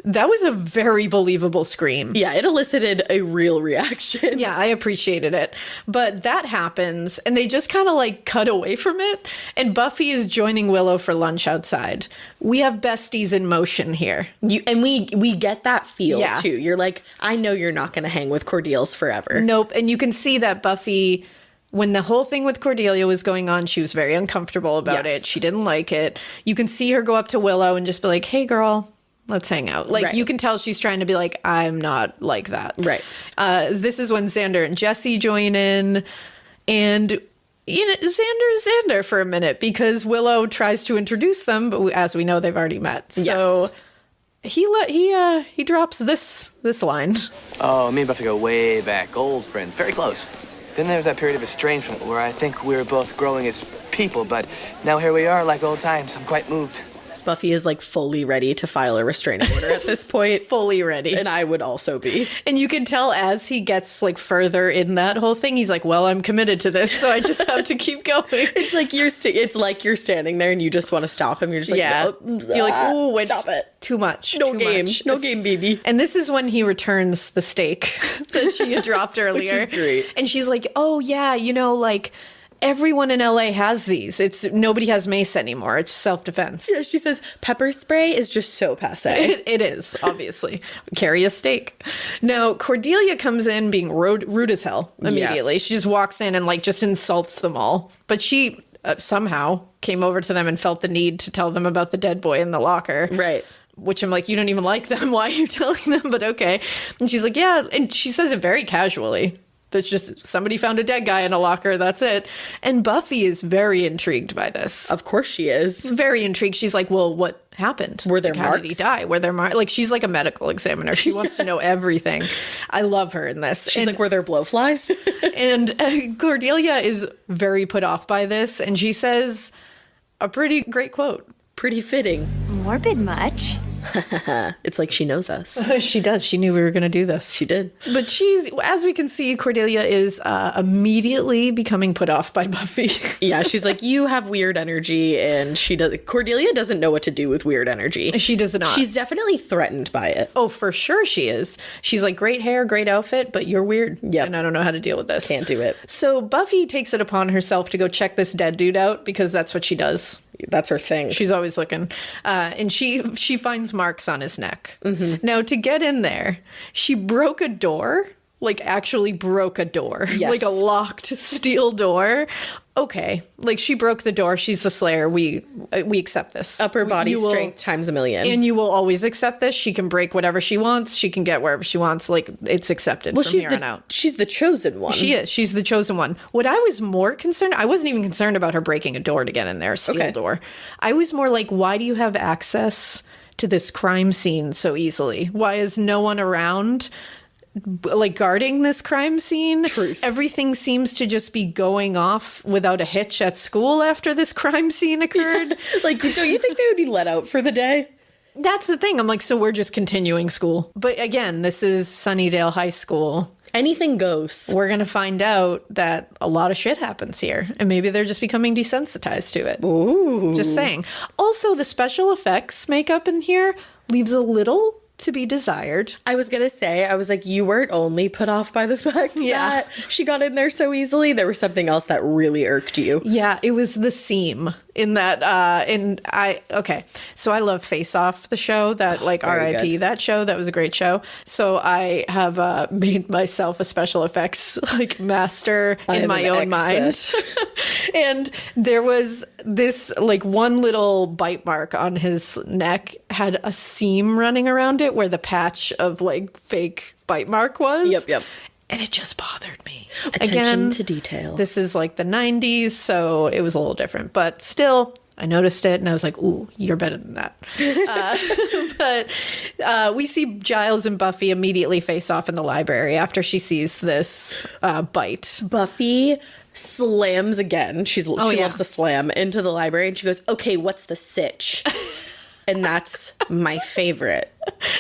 C: that was a very believable scream.
D: Yeah, it elicited a real reaction.
C: Yeah, I appreciated it. But that happens, and they just kind of like cut away from it. And Buffy is joining Willow for lunch outside. We have besties in motion here.
D: And we get that feel,
C: Yeah.
D: too. You're like, I know you're not going to hang with Cordelia's forever.
C: Nope. And you can see that Buffy, when the whole thing with Cordelia was going on, she was very uncomfortable about it. She didn't like it. You can see her go up to Willow and just be like, hey, girl, let's hang out. Like, you can tell she's trying to be like, I'm not like that.
D: Right.
C: This is when Xander and Jesse join in. And, you know, Xander's Xander for a minute because Willow tries to introduce them, but as we know, they've already met. So he drops this line.
H: Oh, me and Buffy go way back. Old friends. Very close. Then there was that period of estrangement where I think we were both growing as people, but now here we are like old times. I'm quite moved.
D: Buffy is like fully ready to file a restraining order at this point.
C: Fully ready.
D: And I would also be.
C: And you can tell as he gets like further in that whole thing, he's like, well, I'm committed to this, so I just have to keep going.
D: It's like you're standing there and you just want to stop him. You're just like,
C: you're like, ooh,
D: stop it.
C: Too much.
D: No
C: too
D: game.
C: much.
D: No game, baby.
C: And this is when he returns the steak that she had dropped earlier.
D: Which is great.
C: And she's like, oh yeah, you know, like everyone in LA has these. Nobody has mace anymore. It's self-defense.
D: Yeah, she says pepper spray is just so passé.
C: It is, obviously. Carry a steak. Now, Cordelia comes in being rude as hell immediately.
D: Yes.
C: She just walks in and like just insults them all. But she somehow came over to them and felt the need to tell them about the dead boy in the locker.
D: Right.
C: Which I'm like, you don't even like them. Why are you telling them? But okay. And she's like, yeah. And she says it very casually. That's just somebody found a dead guy in a locker. That's it. And Buffy is very intrigued by this.
D: Of course she is.
C: Very intrigued. She's like, well, what happened?
D: Were there
C: How
D: marks?
C: did he die? Were there marks? Like, she's like a medical examiner. She wants to know everything. I love her in this.
D: She's like, were there blowflies?
C: And Cordelia is very put off by this. And she says a pretty great quote.
D: Pretty fitting.
G: Morbid much?
D: It's like she knows us.
C: She does. She knew we were going to do this.
D: She did.
C: But as we can see, Cordelia is immediately becoming put off by Buffy.
D: Yeah, she's like, you have weird energy, and Cordelia doesn't know what to do with weird energy.
C: She does not.
D: She's definitely threatened by it.
C: Oh, for sure she is. She's like, great hair, great outfit, but you're weird.
D: Yep.
C: And I don't know how to deal with this.
D: Can't do it.
C: So Buffy takes it upon herself to go check this dead dude out because that's what she does.
D: That's her thing.
C: She's always looking. And she finds marks on his neck. Mm-hmm. Now, to get in there, she broke a door. Like, actually broke a door.
D: Yes.
C: Like a locked steel door. Okay. Like, she broke the door. She's the Slayer. We accept this.
D: Upper body strength times a million.
C: And you will always accept this. She can break whatever she wants. She can get wherever she wants. Like, it's accepted from here on out.
D: She's the chosen one.
C: She is. She's the chosen one. What I was more concerned, I wasn't even concerned about her breaking a door to get in there, a steel door. I was more like, why do you have access to this crime scene so easily? Why is no one around, like, guarding this crime scene?
D: Truth.
C: Everything seems to just be going off without a hitch at school after this crime scene occurred.
D: Like, don't you think they would be let out for the day?
C: That's the thing. I'm like, so we're just continuing school. But again, this is Sunnydale High School.
A: Anything goes.
C: We're going to find out that a lot of shit happens here. And maybe they're just becoming desensitized to it.
A: Ooh.
C: Just saying. Also, the special effects makeup in here leaves a little to be desired.
A: I was going to say, I was like, you weren't only put off by the fact that she got in there so easily. There was something else that really irked you.
C: Yeah, it was the seam in that, okay. So I love Face Off, the show that R.I.P.
A: good.
C: that show. That was a great show. So I have made myself a special effects master in my own mind. And there was this one little bite mark on his neck had a seam running around it where the patch of fake bite mark was.
A: Yep.
C: And it just bothered me.
A: Attention to detail.
C: This is the 90s, so it was a little different. But still, I noticed it and I was like, ooh, you're better than that. But we see Giles and Buffy immediately face off in the library after she sees this bite.
A: Buffy slams again. She loves to slam into the library and she goes, okay, what's the sitch? And that's my favorite.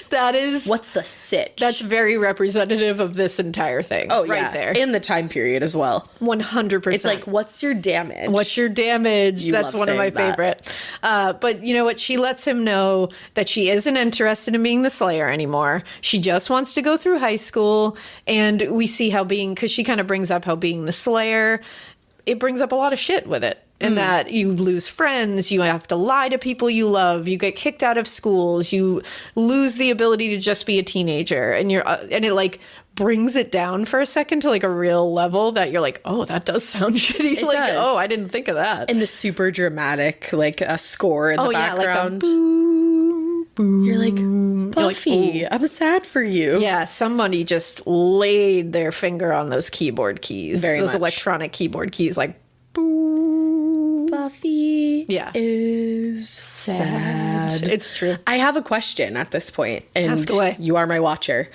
C: That is...
A: What's the sitch?
C: That's very representative of this entire thing.
A: Oh,
C: right
A: yeah.
C: there.
A: In the time period as well.
C: 100%.
A: It's like, what's your damage?
C: What's your damage?
A: You
C: That's
A: love
C: one of my
A: saying that.
C: favorite. But you know what? She lets him know that she isn't interested in being the Slayer anymore. She just wants to go through high school. And we see how because she kind of brings up how being the Slayer, it brings up a lot of shit with it. And that you lose friends, you have to lie to people you love, you get kicked out of schools, you lose the ability to just be a teenager, and it brings it down for a second to a real level that you're like, oh, that does sound shitty.
A: It does.
C: Oh, I didn't think of that.
A: And the super dramatic a score in the background.
C: Boom, boom.
A: You're like, Buffy, I'm sad for you.
C: Yeah, somebody just laid their finger on those keyboard keys,
A: Very
C: those
A: much.
C: electronic keyboard keys,
A: Buffy is
C: sad. It's true.
A: I have a question at this point, and
C: Ask away.
A: you are my watcher.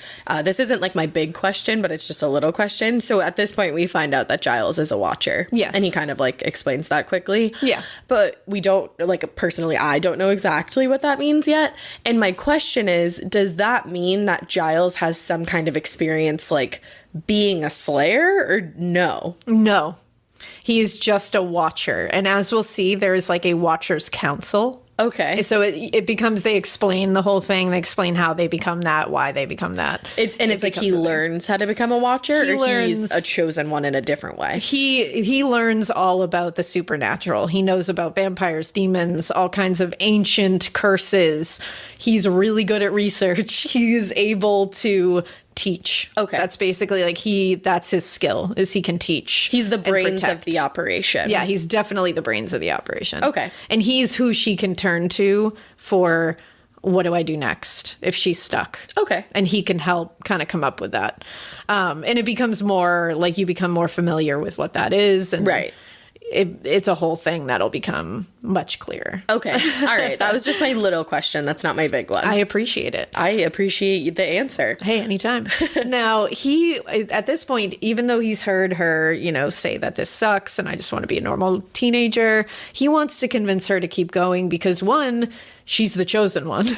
A: This isn't my big question, but it's just a little question. So at this point, we find out that Giles is a watcher.
C: Yes.
A: And he kind of explains that quickly.
C: Yeah.
A: But we don't, personally, I don't know exactly what that means yet. And my question is, does that mean that Giles has some kind of experience being a Slayer, or no?
C: No. He is just a watcher. And as we'll see, there is a watcher's council.
A: Okay.
C: So it becomes, they explain the whole thing. They explain how they become that, why they become that.
A: It's he learns how to become a watcher, he's a chosen one in a different way.
C: He learns all about the supernatural. He knows about vampires, demons, all kinds of ancient curses. He's really good at research. He's able to teach.
A: Okay.
C: That's basically that's his skill, is he can teach.
A: He's the
C: and
A: brains of
C: protect.
A: the operation.
C: Yeah, he's definitely the brains of the operation.
A: Okay.
C: And he's who she can turn to for what do I do next if she's stuck.
A: Okay.
C: And he can help kind of come up with that. And it becomes more you become more familiar with what that is. And
A: Right.
C: It's a whole thing that'll become much clearer.
A: Okay. All right. That was just my little question. That's not my big one.
C: I appreciate it.
A: I appreciate the answer.
C: Hey, anytime. Now, he, at this point, even though he's heard her, say that this sucks and I just want to be a normal teenager, he wants to convince her to keep going because, one, she's the chosen one.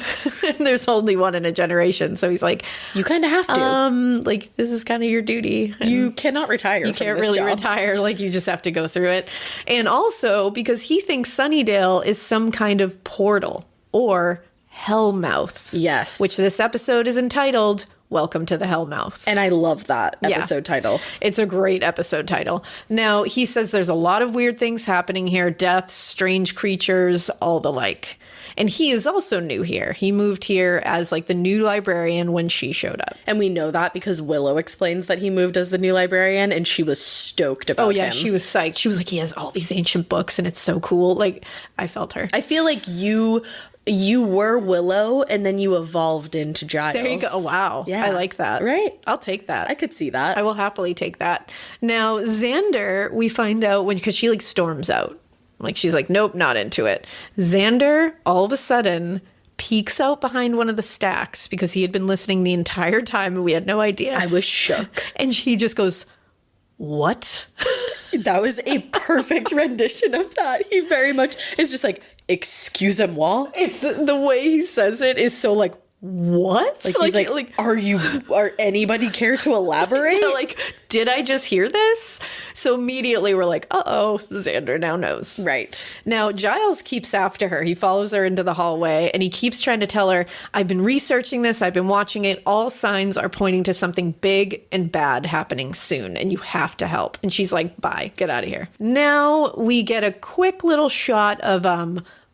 C: There's only one in a generation. So he's like,
A: You kind of have to.
C: this is kind of your duty.
A: You cannot retire.
C: You can't really retire. You just have to go through it. And also because he thinks Sunnydale is some kind of portal or hellmouths.
A: Yes.
C: Which this episode is entitled Welcome to the Hellmouths.
A: And I love that episode title.
C: It's a great episode title. Now, he says there's a lot of weird things happening here. Deaths, strange creatures, all the like. And he is also new here. He moved here as the new librarian when she showed up.
A: And we know that because Willow explains that he moved as the new librarian and she was stoked about him.
C: Oh, yeah, she was psyched. She was like, he has all these ancient books and it's so cool. I felt her.
A: I feel like you were Willow and then you evolved into Giles.
C: There you go. Oh, wow.
A: Yeah.
C: I like that.
A: Right?
C: I'll take that.
A: I could see that.
C: I will happily take that. Now, Xander, we find out because she storms out. She's like, nope, not into it. Xander, all of a sudden, peeks out behind one of the stacks because he had been listening the entire time and we had no idea.
A: I was shook.
C: And he just goes, what?
A: That was a perfect rendition of that. He very much is just excusez-moi.
C: It's the way he says it is so
D: what?
C: Like, he's like,
D: are anybody care to elaborate?
C: yeah, like, did I just hear this? So immediately we're like, uh-oh, Xander now knows.
D: Right.
C: Now, Giles keeps after her. He follows her into the hallway, and he keeps trying to tell her, I've been researching this. I've been watching it. All signs are pointing to something big and bad happening soon, and you have to help. And she's like, bye, get out of here. Now we get a quick little shot of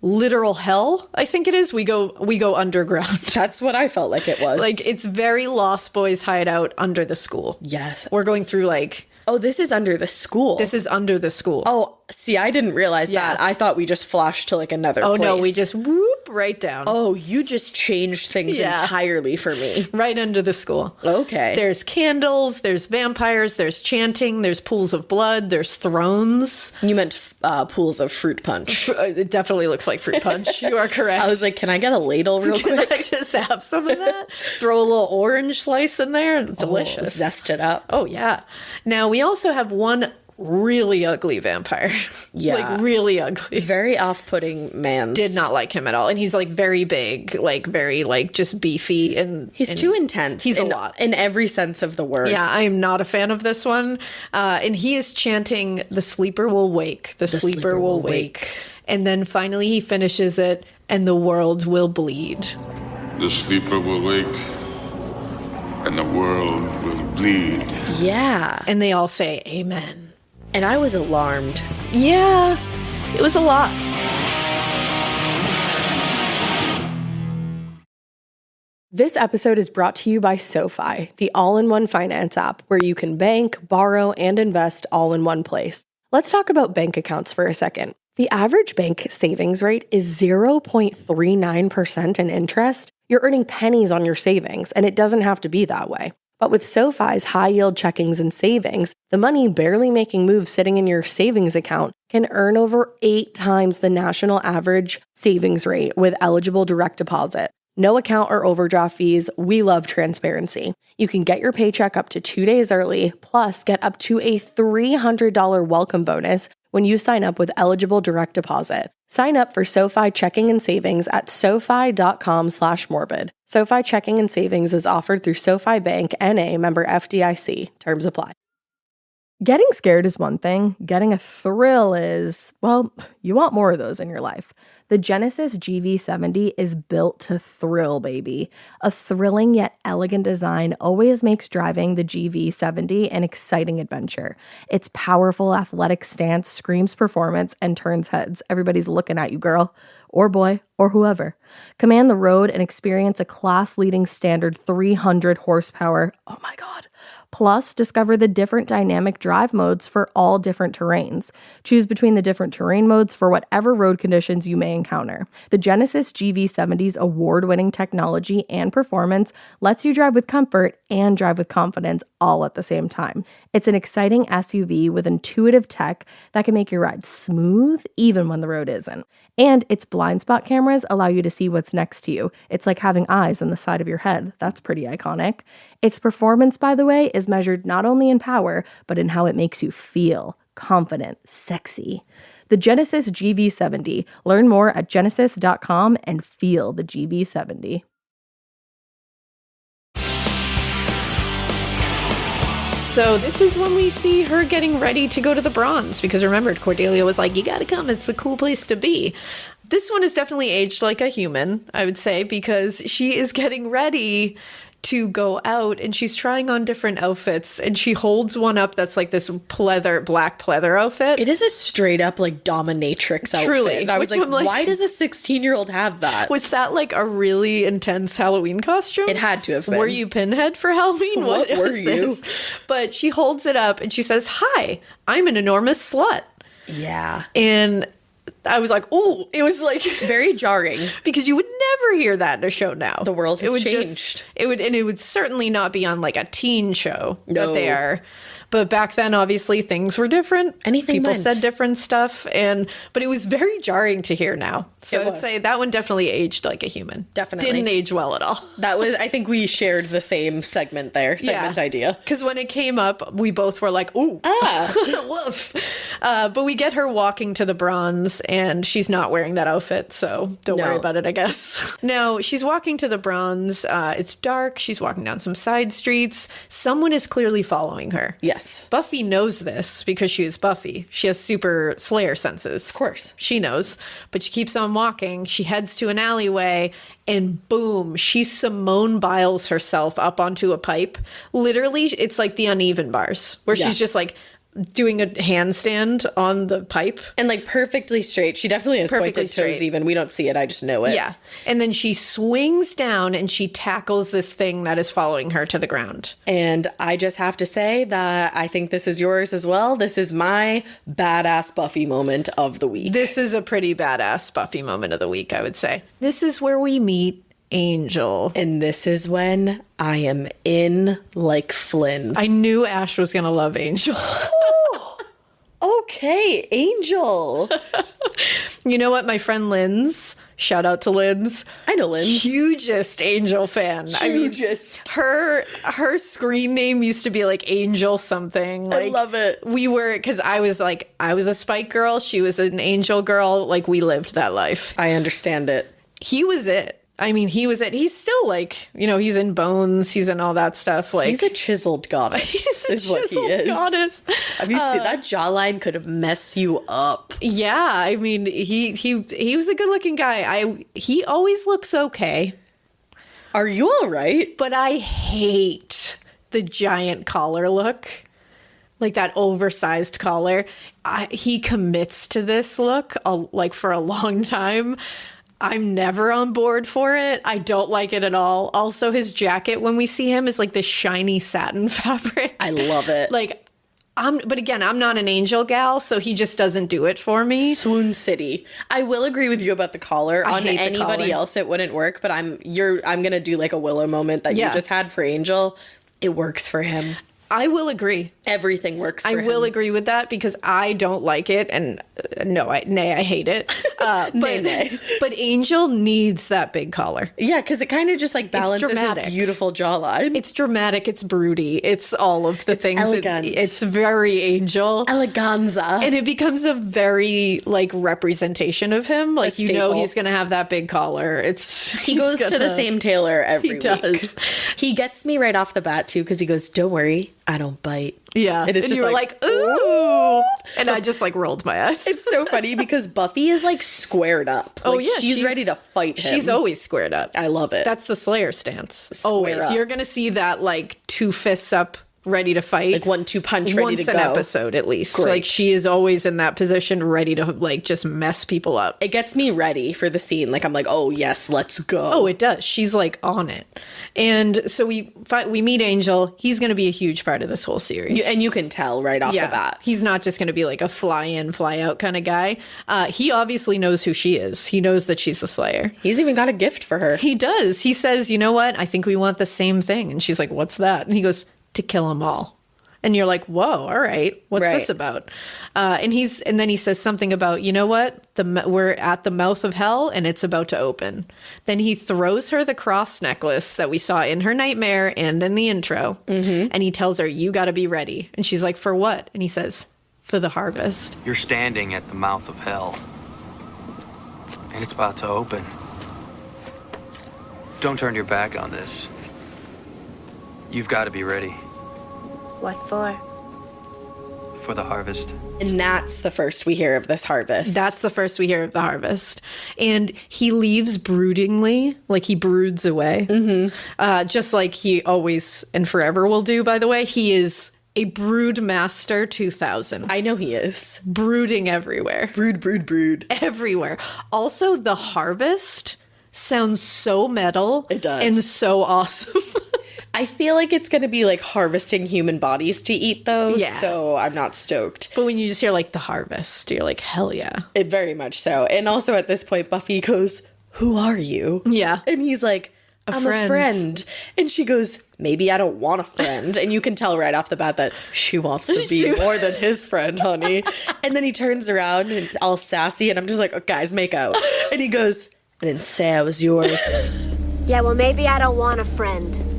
C: literal hell, I think it is. We go underground.
D: That's what I felt like it was.
C: Like, it's very Lost Boys hideout under the school.
D: Yes.
C: We're going through like...
D: Oh, this is under the school.
C: This is under the school.
D: Oh, see, I didn't realize that. I thought we just flashed to like another place.
C: Oh, no, we just whoop right down.
D: Oh, you just changed things entirely for me.
C: Right under the school.
D: Okay.
C: There's candles, there's vampires, there's chanting, there's pools of blood, there's thrones.
D: You meant pools of fruit punch.
C: It definitely looks like fruit punch. You are correct.
D: I was like, can I get a ladle real quick?
C: Can I just have some of that? Throw a little orange slice in there. Delicious.
D: Oh, zest it up.
C: Oh, yeah. Now, we also have one really ugly vampire.
D: Yeah.
C: Like, really ugly.
D: Very off-putting man.
C: Did not like him at all. And he's, like, very big, like, very, like, just beefy. And
D: he's too intense.
C: He's a lot.
D: In every sense of the word.
C: Yeah, I am not a fan of this one. And he is chanting, the sleeper will wake, the sleeper will wake. And then finally he finishes it, and the world will bleed.
I: The sleeper will wake, and the world will bleed.
D: Yeah.
C: And they all say, amen.
D: And I was alarmed.
C: Yeah, it was a lot.
A: This episode is brought to you by SoFi, the all-in-one finance app where you can bank, borrow, and invest all in one place. Let's talk about bank accounts for a second. The average bank savings rate is 0.39% in interest. You're earning pennies on your savings, and it doesn't have to be that way. But with SoFi's high-yield checkings and savings, the money barely making moves sitting in your savings account can earn over 8 times the national average savings rate with eligible direct deposit. No account or overdraft fees. We love transparency. You can get your paycheck up to 2 days early, plus get up to a $300 welcome bonus when you sign up with eligible direct deposit. Sign up for SoFi checking and savings at SoFi.com/morbid. SoFi checking and savings is offered through SoFi Bank, N.A., member FDIC. Terms apply. Getting scared is one thing. Getting a thrill is, well, you want more of those in your life. The Genesis GV70 is built to thrill, baby. A thrilling yet elegant design always makes driving the GV70 an exciting adventure. Its powerful athletic stance screams performance and turns heads. Everybody's looking at you, girl, or boy, or whoever. Command the road and experience a class-leading standard 300 horsepower. Oh my God. Plus, discover the different dynamic drive modes for all different terrains. Choose between the different terrain modes for whatever road conditions you may encounter. The Genesis GV70's award-winning technology and performance lets you drive with comfort and drive with confidence all at the same time. It's an exciting SUV with intuitive tech that can make your ride smooth even when the road isn't. And its blind spot cameras allow you to see what's next to you. It's like having eyes on the side of your head. That's pretty iconic. Its performance, by the way, is measured not only in power, but in how it makes you feel confident, sexy. The Genesis GV70. Learn more at genesis.com and feel the GV70.
C: So this is when we see her getting ready to go to the Bronze, because remember, Cordelia was like, you gotta come, it's the cool place to be. This one is definitely aged like a human, I would say, because she is getting ready to go out and she's trying on different outfits, and she holds one up that's like this black pleather outfit.
D: It is a straight up like dominatrix outfit.
C: Truly.
D: And I was
C: Which
D: like, why does a 16-year-old have that?
C: Was that like a really intense Halloween costume?
D: It had to have been.
C: Were you Pinhead for Halloween?
D: What were you?
C: This? But she holds it up and she says, "Hi, I'm an enormous slut."
D: Yeah.
C: And I was like, ooh, it was like
D: very jarring,
C: because you would never hear that in a show now.
D: The world has changed.
C: It would certainly not be on like a teen show
D: No.
C: that they are. But back then, obviously, things were different. People said different stuff, but it was very jarring to hear now. So I would say that one definitely aged like a human.
D: Definitely.
C: Didn't age well at all.
D: That was, I think we shared the same segment idea.
C: Because when it came up, we both were like, ooh. Woof. But we get her walking to the Bronze, and she's not wearing that outfit, so don't worry about it, I guess. Now, she's walking to the Bronze. It's dark. She's walking down some side streets. Someone is clearly following her.
D: Yes.
C: Buffy knows this because she is Buffy. She has super Slayer senses.
D: Of course.
C: She knows, but she keeps on walking. She heads to an alleyway, and boom, she Simone Biles herself up onto a pipe. Literally, it's like the Uneven Bars, where she's just like doing a handstand on the pipe.
D: And like perfectly straight. She definitely has pointed toes even. We don't see it. I just know it.
C: Yeah. And then she swings down and she tackles this thing that is following her to the ground.
D: And I just have to say that I think this is yours as well. This is my badass Buffy moment of the week.
C: This is a pretty badass Buffy moment of the week, I would say. This is where we meet Angel.
D: And this is when I am in like Flynn.
C: I knew Ash was going to love Angel.
D: Okay, Angel.
C: You know what? My friend Lynn's, shout out to Lynn's.
D: I know Lynn's.
C: Hugest Angel fan.
D: Hugest.
C: I mean, her screen name used to be like Angel something. Like,
D: I love it.
C: We were, because I was a Spike girl. She was an Angel girl. Like, we lived that life.
D: I understand it.
C: He was it. I mean, he was it. He's still like, he's in Bones. He's in all that stuff. Like,
D: he's a chiseled goddess.
C: He's a
D: is what he is.
C: Goddess.
D: Have you seen that jawline? Could mess you up.
C: Yeah, I mean, he was a good looking guy. He always looks okay.
D: Are you all right?
C: But I hate the giant collar look. Like that oversized collar. He commits to this look like for a long time. I'm never on board for it. I don't like it at all. Also, his jacket, when we see him, is like this shiny satin fabric.
D: I love it.
C: Like, but again, I'm not an Angel gal, so he just doesn't do it for me.
D: Swoon City. I will agree with you about the collar. On anybody else, it wouldn't work, but I'm gonna do like a Willow moment that you just had for Angel. It works for him.
C: I will agree.
D: Everything works for him.
C: I will agree with that because I don't like it. And I hate it. But Angel needs that big collar.
D: Yeah, because it kind of just like balances his beautiful jawline.
C: It's dramatic. It's broody. It's all of the things.
D: Elegant.
C: It's very Angel.
D: Eleganza.
C: And it becomes a very like representation of him. Like, he's going to have that big collar. He
D: goes to the same tailor every week.
C: He does.
D: He gets me right off the bat too because he goes, "Don't worry, I don't bite."
C: Yeah.
D: And it's just
C: you were like, ooh. And I just like rolled my eyes.
D: It's so funny because Buffy is like squared up.
C: Oh,
D: like,
C: yeah.
D: She's ready to fight him.
C: She's always squared up.
D: I love it.
C: That's the Slayer stance.
D: Square
C: always.
D: up.
C: You're going to see that like 2 fists up, ready to fight.
D: Like 1-2 punch, ready to go.
C: Once an episode at least.
D: Great.
C: Like, she is always in that position, ready to like just mess people up.
D: It gets me ready for the scene. Like, I'm like, oh yes, let's go.
C: Oh, it does. She's like on it. And so we meet Angel. He's going to be a huge part of this whole series.
D: And you can tell right off the bat.
C: He's not just going to be like a fly in, fly out kind of guy. He obviously knows who she is. He knows that she's the Slayer.
D: He's even got a gift for her.
C: He does. He says, you know what? I think we want the same thing. And she's like, what's that? And he goes, to kill them all. And you're like, whoa, all right. What's this about? And then he says something about, you know what? We're at the mouth of hell and it's about to open. Then he throws her the cross necklace that we saw in her nightmare and in the intro. Mm-hmm. And he tells her, you got to be ready. And she's like, for what? And he says, for the harvest.
H: You're standing at the mouth of hell. And it's about to open. Don't turn your back on this. You've got to be ready.
F: What for?
H: For the harvest.
D: And that's the first we hear of this harvest.
C: That's the first we hear of the harvest. And he leaves broodingly, like he broods away. Mm-hmm. Just like he always and forever will do, by the way. He is a brood master 2000.
D: I know he is.
C: Brooding everywhere.
D: Brood.
C: Everywhere. Also, the harvest sounds so metal.
D: It does.
C: And so awesome.
D: I feel like it's going to be like harvesting human bodies to eat though.
C: Yeah.
D: So I'm not stoked.
C: But when you just hear like the harvest, you're like, hell yeah.
D: It very much so. And also at this point, Buffy goes, who are you?
C: Yeah.
D: And he's like, I'm a friend. And she goes, maybe I don't want a friend. And you can tell right off the bat that she wants to be more than his friend, honey. And then he turns around and all sassy. And I'm just like, oh, guys, make out. And he goes, I didn't say I was yours.
F: Yeah, well, maybe I don't want a friend.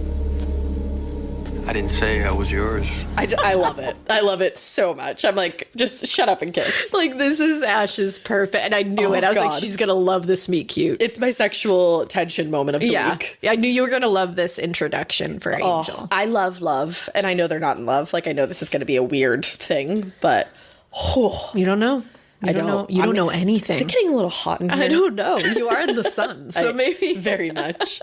H: I didn't say I was yours.
D: I love it. I love it so much. I'm like, just shut up and kiss.
C: Like, this is Ash's perfect. And I knew it. I was
D: God.
C: like, she's going to love this meet cute.
D: It's my sexual tension moment of the week.
C: I knew you were going to love this introduction for Angel.
D: I love. And I know they're not in love. Like, I know this is going to be a weird thing, but
C: You don't know.
D: I don't know.
C: You don't know anything.
D: Is it getting a little hot in here?
C: I don't know. You are in the sun, so maybe.
D: Very much.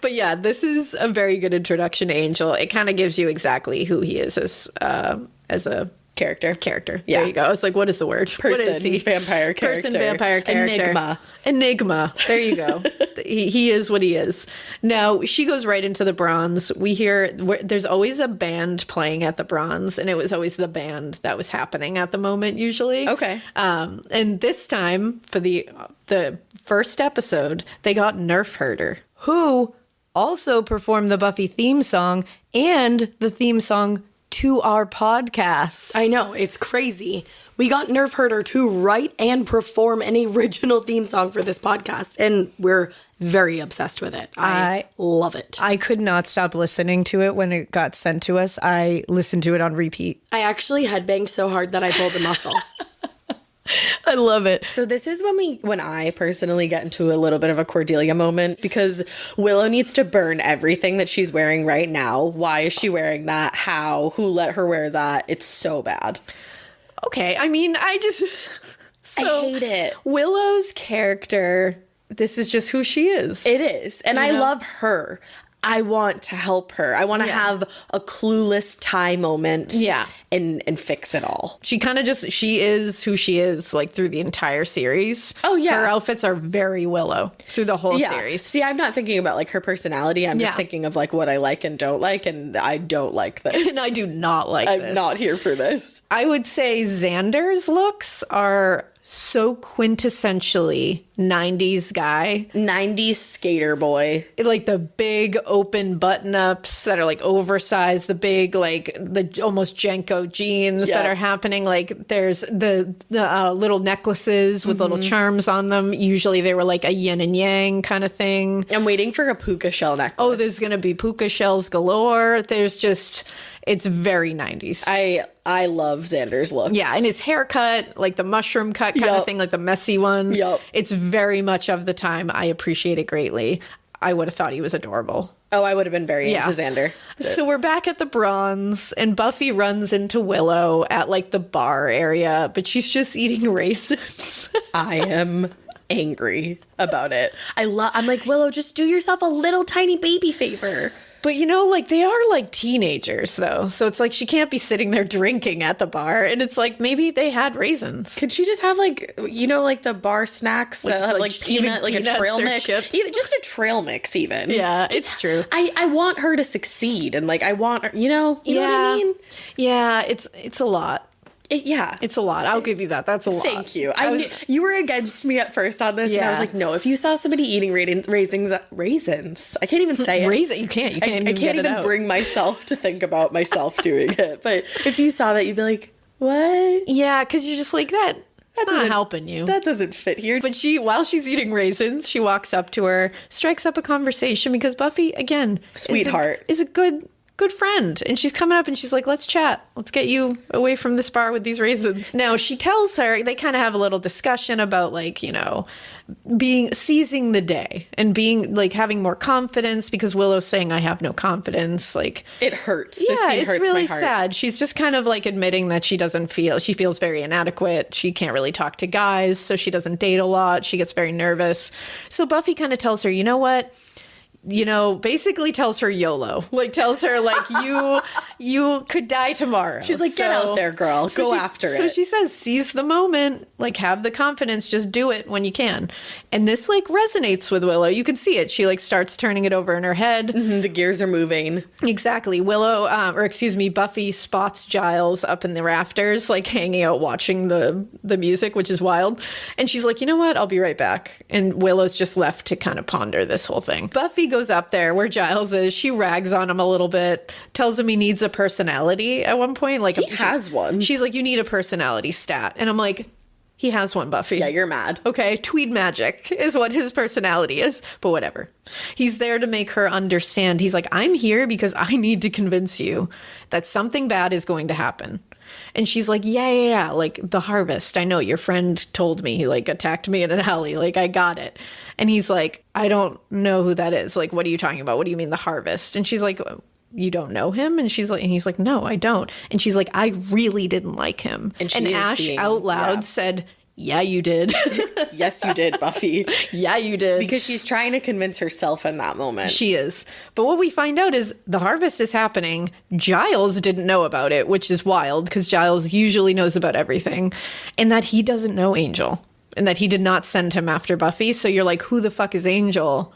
C: But yeah, this is a very good introduction to Angel. It kind of gives you exactly who he is as a character.
D: Yeah.
C: There you go. I was like, what is the word? What is
D: Person,
C: he?
D: vampire character.
C: Person, vampire character. Enigma. There you go. He is what he is. Now, she goes right into the Bronze. We hear there's always a band playing at the Bronze, and it was always the band that was happening at the moment, usually.
D: Okay.
C: And this time, for the first episode, they got Nerf Herder, who also performed the Buffy theme song and the theme song to our podcast.
D: I know, it's crazy. We got Nerf Herder to write and perform an original theme song for this podcast, and we're very obsessed with it. I love it.
C: I could not stop listening to it when it got sent to us. I listened to it on repeat.
D: I actually headbanged so hard that I pulled a muscle.
C: I love it.
D: So this is when I personally get into a little bit of a Cordelia moment, because Willow needs to burn everything that she's wearing right now. Why is she wearing that? How? Who let her wear that? It's so bad.
C: Okay, I mean, I
D: hate it.
C: Willow's character, this is just who she is.
D: It is. And I love her. I want to help her. I want to have a clueless Ty moment.
C: Yeah.
D: And fix it all.
C: She kind of she is who she is, like, through the entire series.
D: Oh, yeah.
C: Her outfits are very Willow through the whole series.
D: See, I'm not thinking about, like, her personality. I'm just thinking of, like, what I like and don't like, and I don't like this.
C: And I do not like this.
D: I'm not here for this.
C: I would say Xander's looks are so quintessentially 90s guy.
D: 90s skater boy.
C: Like the big open button-ups that are like oversized, the big like the almost Jenko jeans that are happening. Like there's the little necklaces with little charms on them. Usually they were like a yin and yang kind of thing.
D: I'm waiting for a puka shell necklace.
C: Oh, there's going to be puka shells galore. There's just... It's very 90s.
D: I love Xander's looks.
C: Yeah, and his haircut, like the mushroom cut kind of thing, like the messy one.
D: Yep.
C: It's very much of the time. I appreciate it greatly. I would have thought he was adorable.
D: Oh, I would have been very into Xander.
C: So we're back at the Bronze, and Buffy runs into Willow at like the bar area, but she's just eating raisins.
D: I am angry about it. I'm like, Willow, just do yourself a little tiny baby favor.
C: But, you know, like, they are, like, teenagers, though. So it's like she can't be sitting there drinking at the bar. And it's like, maybe they had raisins.
D: Could she just have, like, you know, like, the bar snacks that have, like peanut, like a trail mix? Even, just a trail mix, even.
C: Yeah, it's true.
D: I want her to succeed. And, like, I want her, you know what I mean?
C: Yeah, it's a lot.
D: It's
C: a lot. I'll give you that. That's a lot.
D: Thank you. You were against me at first on this, and I was like, no. If you saw somebody eating raisins, I can't even say it.
C: You can't.
D: I can't even bring myself to think about myself doing it. But if you saw that, you'd be like, what?
C: Yeah, because you're just like that. That's not helping you.
D: That doesn't fit here.
C: But while she's eating raisins, she walks up to her, strikes up a conversation because Buffy, again,
D: sweetheart,
C: is a good friend. And she's coming up and she's like, let's chat. Let's get you away from this bar with these raisins. Now she tells her, they kind of have a little discussion about like, you know, seizing the day and being like having more confidence, because Willow's saying, I have no confidence. Like,
D: it hurts.
C: Yeah, it's really sad. She's just kind of like admitting that she feels very inadequate. She can't really talk to guys, so she doesn't date a lot. She gets very nervous. So Buffy kind of tells her, you know what? You know, basically tells her YOLO. Like, tells her, like, you could die tomorrow.
D: She's like, get out there, girl. Go after it.
C: So she says, seize the moment. Like, have the confidence. Just do it when you can. And this, like, resonates with Willow. You can see it. She, like, starts turning it over in her head.
D: Mm-hmm, the gears are moving.
C: Exactly. Buffy spots Giles up in the rafters, like, hanging out watching the music, which is wild. And she's like, you know what? I'll be right back. And Willow's just left to kind of ponder this whole thing. Buffy goes up there where Giles is. She rags on him a little bit, tells him he needs a personality at one point. Like,
D: he has one.
C: She's like, you need a personality stat. And I'm like, He has one, Buffy.
D: Yeah, you're mad.
C: Okay, tweed magic is what his personality is, but whatever. He's there to make her understand. He's like, I'm here because I need to convince you that something bad is going to happen. And she's like, yeah, like the harvest. I know your friend told me he like attacked me in an alley. Like, I got it. And he's like, I don't know who that is. Like, what are you talking about? What do you mean the harvest? And she's like, you don't know him? And he's like, no, I don't. And she's like, I really didn't like him. And Ash out loud said, yeah, you did.
D: Yes, you did, Buffy.
C: Yeah, you did.
D: Because she's trying to convince herself in that moment.
C: She is. But what we find out is the harvest is happening. Giles didn't know about it, which is wild because Giles usually knows about everything. And that he doesn't know Angel. And that he did not send him after Buffy. So you're like, who the fuck is Angel?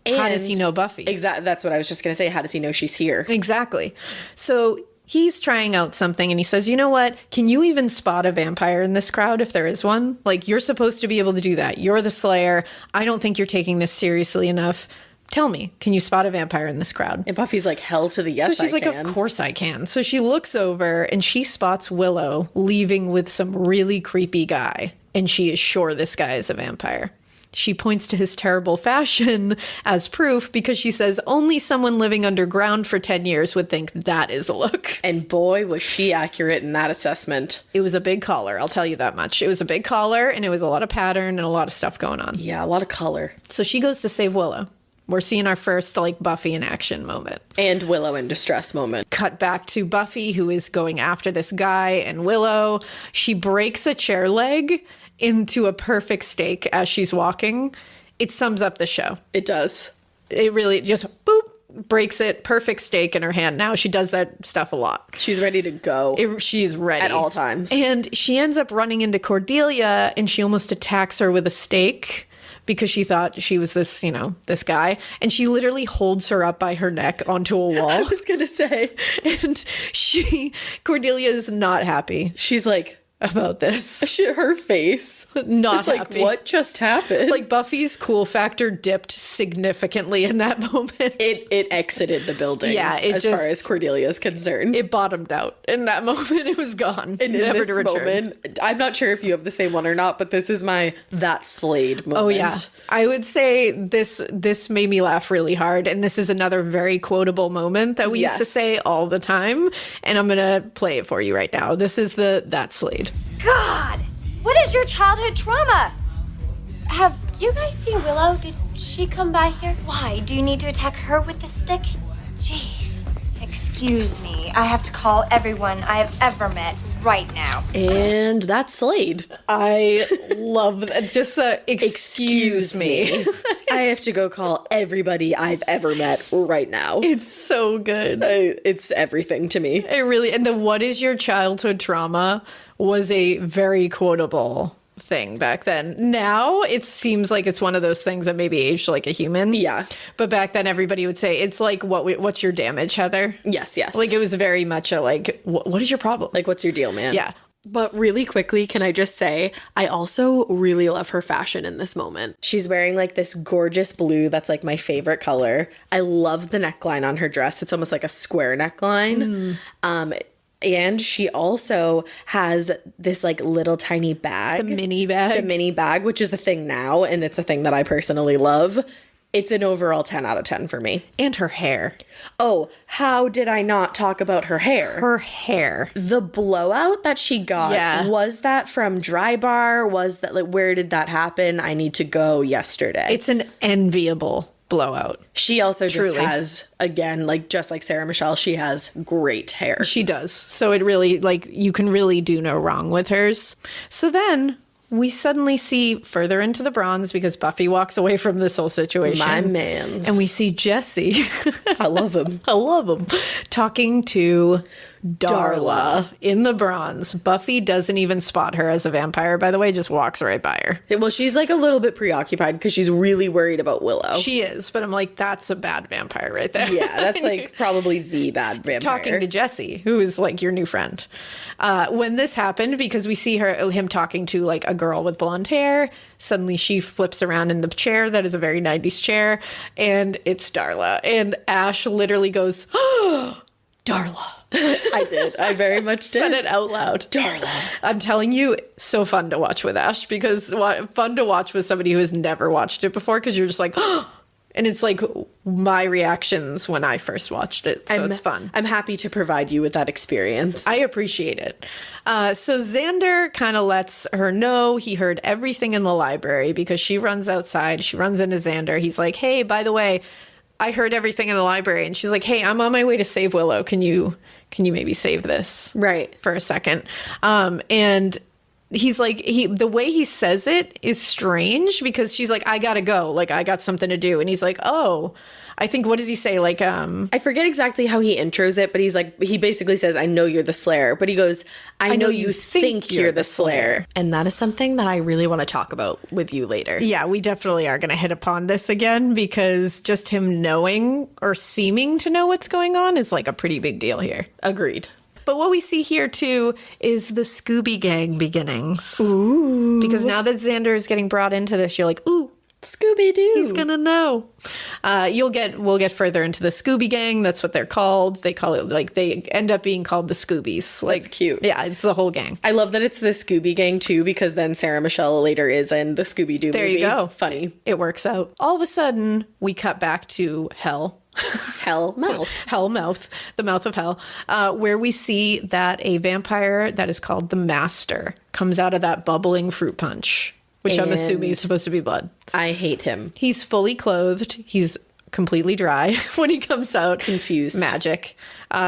C: How does he know Buffy?
D: Exactly. That's what I was just going to say. How does he know she's here?
C: Exactly. So he's trying out something and he says, you know what? Can you even spot a vampire in this crowd if there is one? Like, you're supposed to be able to do that. You're the Slayer. I don't think you're taking this seriously enough. Tell me, can you spot a vampire in this crowd?
D: And Buffy's like, hell to the yes,
C: so she's
D: I
C: like,
D: can.
C: of course I can. So she looks over and she spots Willow leaving with some really creepy guy. And she is sure this guy is a vampire. She points to his terrible fashion as proof because she says only someone living underground for 10 years would think that is a look.
D: And boy, was she accurate in that assessment.
C: It was a big collar, I'll tell you that much. It was a big collar and it was a lot of pattern and a lot of stuff going on.
D: Yeah, a lot of color.
C: So she goes to save Willow. We're seeing our first like Buffy in action moment.
D: And Willow in distress moment.
C: Cut back to Buffy, who is going after this guy, and Willow. She breaks a chair leg into a perfect stake as she's walking. It sums up the show.
D: It does.
C: It really just boop, breaks it. Perfect stake in her hand. Now she does that stuff a lot.
D: She's ready to go.
C: She's ready.
D: At all times.
C: And she ends up running into Cordelia and she almost attacks her with a stake because she thought she was this, this guy. And she literally holds her up by her neck onto a wall.
D: I was going to say.
C: And Cordelia is not happy.
D: She's like,
C: about this.
D: Her face.
C: Not
D: like,
C: happy.
D: What just happened?
C: Like, Buffy's cool factor dipped significantly in that moment.
D: It exited the building.
C: Yeah.
D: As far as Cordelia is concerned.
C: It bottomed out. In that moment, it was gone.
D: And
C: never
D: in this
C: to return.
D: moment, I'm not sure if you have the same one or not, but this is my that Slade moment.
C: Oh, yeah. I would say this made me laugh really hard. And this is another very quotable moment that we used to say all the time. And I'm going to play it for you right now. This is that Slade.
G: God! What is your childhood trauma?
F: Have you guys seen Willow? Did she come by here?
G: Why? Do you need to attack her with the stick? Jeez. Excuse me. I have to call everyone I have ever met right now.
D: And that's Slade.
C: I love that. Just the excuse me.
D: I have to go call everybody I've ever met right now.
C: It's so good.
D: It's everything to me.
C: It really, and the what is your childhood trauma was a very quotable thing back then. Now it seems like it's one of those things that maybe aged like a human.
D: Yeah.
C: But back then everybody would say it's like what's your damage, Heather?
D: Yes.
C: Like it was very much a like what is your problem?
D: Like what's your deal, man?
C: Yeah.
D: But really quickly, can I just say, I also really love her fashion in this moment. She's wearing like this gorgeous blue that's like my favorite color. I love the neckline on her dress. It's almost like a square neckline. And she also has this like little tiny bag.
C: The mini bag.
D: The mini bag, which is the thing now. And it's a thing that I personally love. It's an overall 10 out of 10 for me.
C: And her hair.
D: Oh, how did I not talk about her hair?
C: Her hair.
D: The blowout that she got.
C: Yeah.
D: Was that from Dry Bar? Was that like, where did that happen? I need to go yesterday.
C: It's an enviable blowout.
D: She also
C: Truly.
D: just has, again, like just like Sarah Michelle, she has great hair.
C: She does. So it really, like, you can really do no wrong with hers. So then we suddenly see further into the bronze because Buffy walks away from this whole situation.
D: My mans.
C: And we see Jesse.
D: I love him.
C: I love him. Talking to Darla in the bronze. Buffy doesn't even spot her as a vampire, by the way, just walks right by her.
D: Well, she's like a little bit preoccupied because she's really worried about Willow.
C: She is, but I'm like, that's a bad vampire right there.
D: Yeah, that's like probably the bad vampire.
C: Talking to Jesse, who is like your new friend. When this happened, because we see him talking to like a girl with blonde hair, suddenly she flips around in the chair that is a very 90s chair, and it's Darla. And Ash literally goes, oh, Darla.
D: I did. I very much did.
C: Said it out loud.
D: Darla.
C: I'm telling you, so fun to watch with Ash because fun to watch with somebody who has never watched it before because you're just like, and it's like my reactions when I first watched it. So it's fun.
D: I'm happy to provide you with that experience.
C: I appreciate it. So Xander kind of lets her know he heard everything in the library because she runs outside. She runs into Xander. He's like, hey, by the way, I heard everything in the library. And she's like, hey, I'm on my way to save Willow. Can you maybe save this?
D: Right.
C: For a second. And he's like, the way he says it is strange because she's like, I gotta go. Like, I got something to do. And he's like, oh, I think, what does he say? Like,
D: I forget exactly how he intros it, but he's like, he basically says, I know you're the Slayer. But he goes, I know you think you're the Slayer. And that is something that I really want to talk about with you later.
C: Yeah, we definitely are going to hit upon this again because just him knowing or seeming to know what's going on is like a pretty big deal here.
D: Agreed.
C: But what we see here, too, is the Scooby Gang beginnings. Ooh. Because now that Xander is getting brought into this, you're like, ooh,
D: Scooby-Doo.
C: He's gonna know. We'll get further into the Scooby Gang. That's what they're called. They call it, like, they end up being called the Scoobies. Like,
D: that's cute.
C: Yeah, it's the whole gang.
D: I love that it's the Scooby Gang, too, because then Sarah Michelle later is in the Scooby-Doo movie.
C: There you go.
D: Funny.
C: It works out. All of a sudden, we cut back to hell. Hellmouth, the mouth of hell, where we see that a vampire that is called the Master comes out of that bubbling fruit punch, which I'm assuming is supposed to be blood.
D: I hate him.
C: He's fully clothed. He's completely dry when he comes out.
D: Confused.
C: Magic.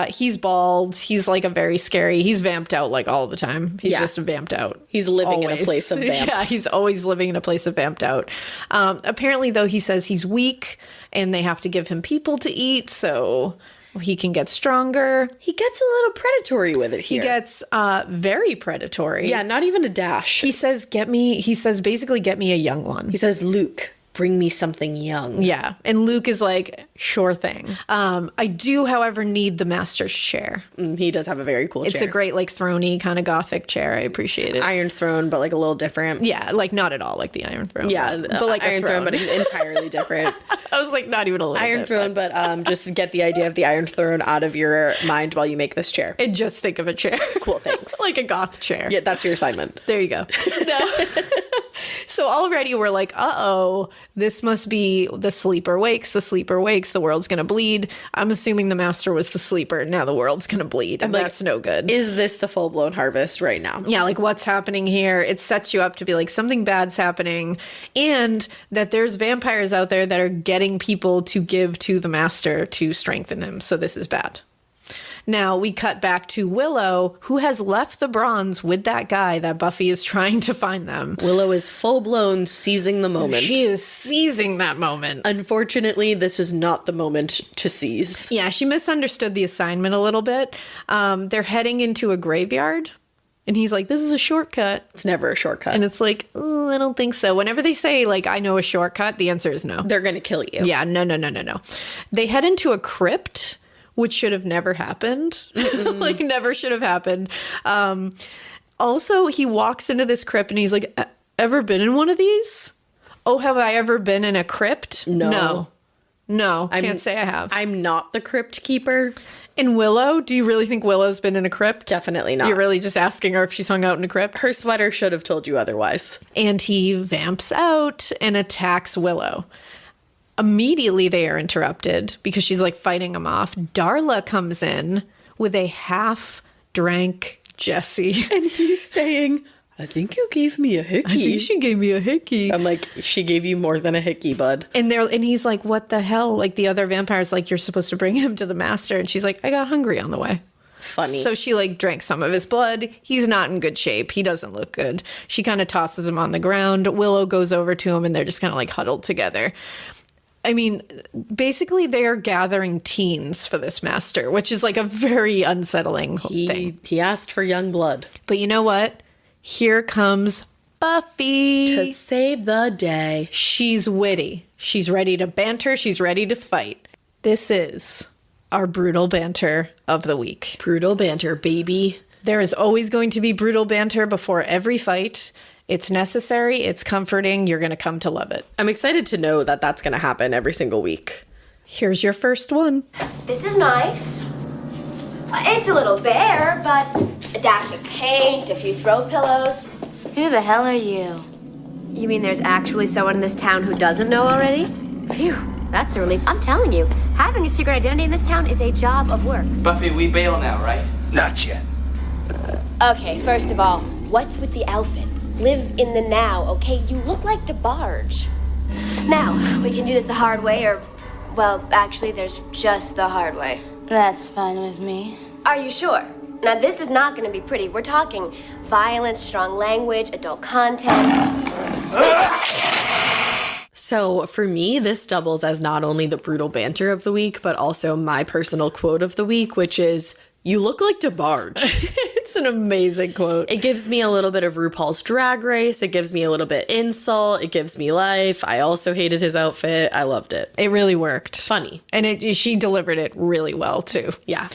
C: He's bald. He's like he's vamped out like all the time. He's just vamped out.
D: He's living in a place of vamp.
C: Yeah, he's always living in a place of vamped out. Apparently, though, he says he's weak and they have to give him people to eat so he can get stronger.
D: He gets a little predatory with it here.
C: He gets very predatory.
D: Yeah, not even a dash.
C: He says, basically, get me a young one.
D: He says, Luke, bring me something young.
C: Yeah. And Luke is like, sure thing. I do, however, need the Master's chair.
D: He does have a very cool chair.
C: It's a great, like, throny kind of gothic chair. I appreciate it.
D: Iron Throne, but like a little different.
C: Yeah, like not at all like the Iron Throne.
D: Yeah,
C: but like
D: Iron Throne, but entirely different.
C: I was like, not even a little
D: Iron
C: bit,
D: Throne, but just get the idea of the Iron Throne out of your mind while you make this chair.
C: And just think of a chair.
D: Cool, thanks.
C: Like a goth chair.
D: Yeah, that's your assignment.
C: There you go. No. So already we're like, uh-oh, this must be the sleeper wakes. The sleeper wakes. The world's going to bleed. I'm assuming the Master was the sleeper. Now the world's going to bleed. And that's no good.
D: Is this the full-blown harvest right now?
C: Yeah, like what's happening here? It sets you up to be like something bad's happening and that there's vampires out there that are getting people to give to the Master to strengthen him. So this is bad. Now we cut back to Willow, who has left the bronze with that guy that Buffy is trying to find them.
D: Willow is full-blown seizing the moment.
C: She is seizing that moment.
D: Unfortunately, this is not the moment to seize.
C: Yeah, she misunderstood the assignment a little bit. They're heading into a graveyard. And he's like, this is a shortcut.
D: It's never a shortcut.
C: And it's like, oh, I don't think so. Whenever they say, like, I know a shortcut, the answer is no.
D: They're going to kill you.
C: Yeah, no. They head into a crypt, which should have never happened. Like, never should have happened. Also, he walks into this crypt and he's like, ever been in one of these? Oh, have I ever been in a crypt? No, I can't say I have.
D: I'm not the crypt keeper.
C: And Willow, do you really think Willow's been in a crypt?
D: Definitely not.
C: You're really just asking her if she's hung out in a crypt?
D: Her sweater should have told you otherwise.
C: And he vamps out and attacks Willow. Immediately they are interrupted because she's like fighting him off. Darla comes in with a half-drank Jessie.
D: And he's saying, I think you gave me a hickey.
C: I think she gave me a hickey.
D: I'm like, she gave you more than a hickey, bud.
C: And he's like, what the hell? Like the other vampire's like, you're supposed to bring him to the Master. And she's like, I got hungry on the way.
D: Funny.
C: So she like drank some of his blood. He's not in good shape. He doesn't look good. She kind of tosses him on the ground. Willow goes over to him and they're just kind of like huddled together. I mean, basically they are gathering teens for this Master, which is like a very unsettling thing.
D: He asked for young blood.
C: But you know what? Here comes Buffy.
D: To save the day.
C: She's witty. She's ready to banter. She's ready to fight. This is our brutal banter of the week.
D: Brutal banter, baby.
C: There is always going to be brutal banter before every fight. It's necessary. It's comforting. You're going to come to love it.
D: I'm excited to know that that's going to happen every single week.
C: Here's your first one.
F: This is nice. It's a little bare, but a dash of paint, a few throw pillows.
G: Who the hell are you?
F: You mean there's actually someone in this town who doesn't know already? Phew, that's a relief. I'm telling you, having a secret identity in this town is a job of work.
H: Buffy, we bail now, right?
B: Not yet.
F: Okay, first of all, what's with the outfit? Live in the now, okay? You look like DeBarge. Now, we can do this the hard way, or, well, actually, there's just the hard way.
G: That's fine with me.
F: Are you sure? Now, this is not going to be pretty. We're talking violence, strong language, adult content.
D: So for me, this doubles as not only the brutal banter of the week, but also my personal quote of the week, which is, "You look like DeBarge."
C: It's an amazing quote.
D: It gives me a little bit of RuPaul's Drag Race. It gives me a little bit insult. It gives me life. I also hated his outfit. I loved it.
C: It really worked.
D: Funny.
C: And she delivered it really well, too.
D: Yeah.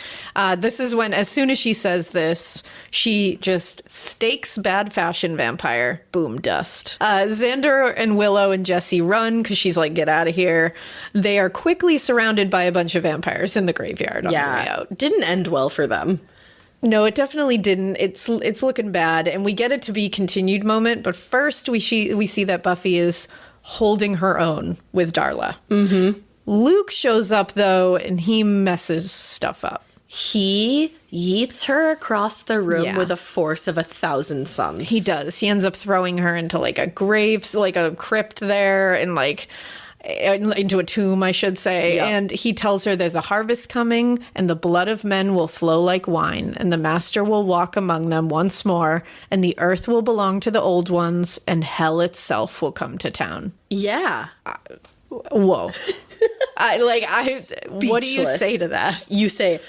C: This is when, as soon as she says this, she just stakes bad fashion vampire. Boom, dust. Xander and Willow and Jesse run because she's like, get out of here. They are quickly surrounded by a bunch of vampires in the graveyard on their way out.
D: Didn't end well for them.
C: No, it definitely didn't. It's looking bad, and we get it to be continued moment. But first, we see that Buffy is holding her own with Darla. Mm-hmm. Luke shows up though, and he messes stuff up.
D: He yeets her across the room with a force of 1,000 suns.
C: He does. He ends up throwing her into like a grave, like a crypt there, and like into a tomb, I should say. Yep. And he tells her there's a harvest coming and the blood of men will flow like wine and the master will walk among them once more and the earth will belong to the old ones and hell itself will come to town.
D: Yeah.
C: Whoa. What do you say to that?
D: You say,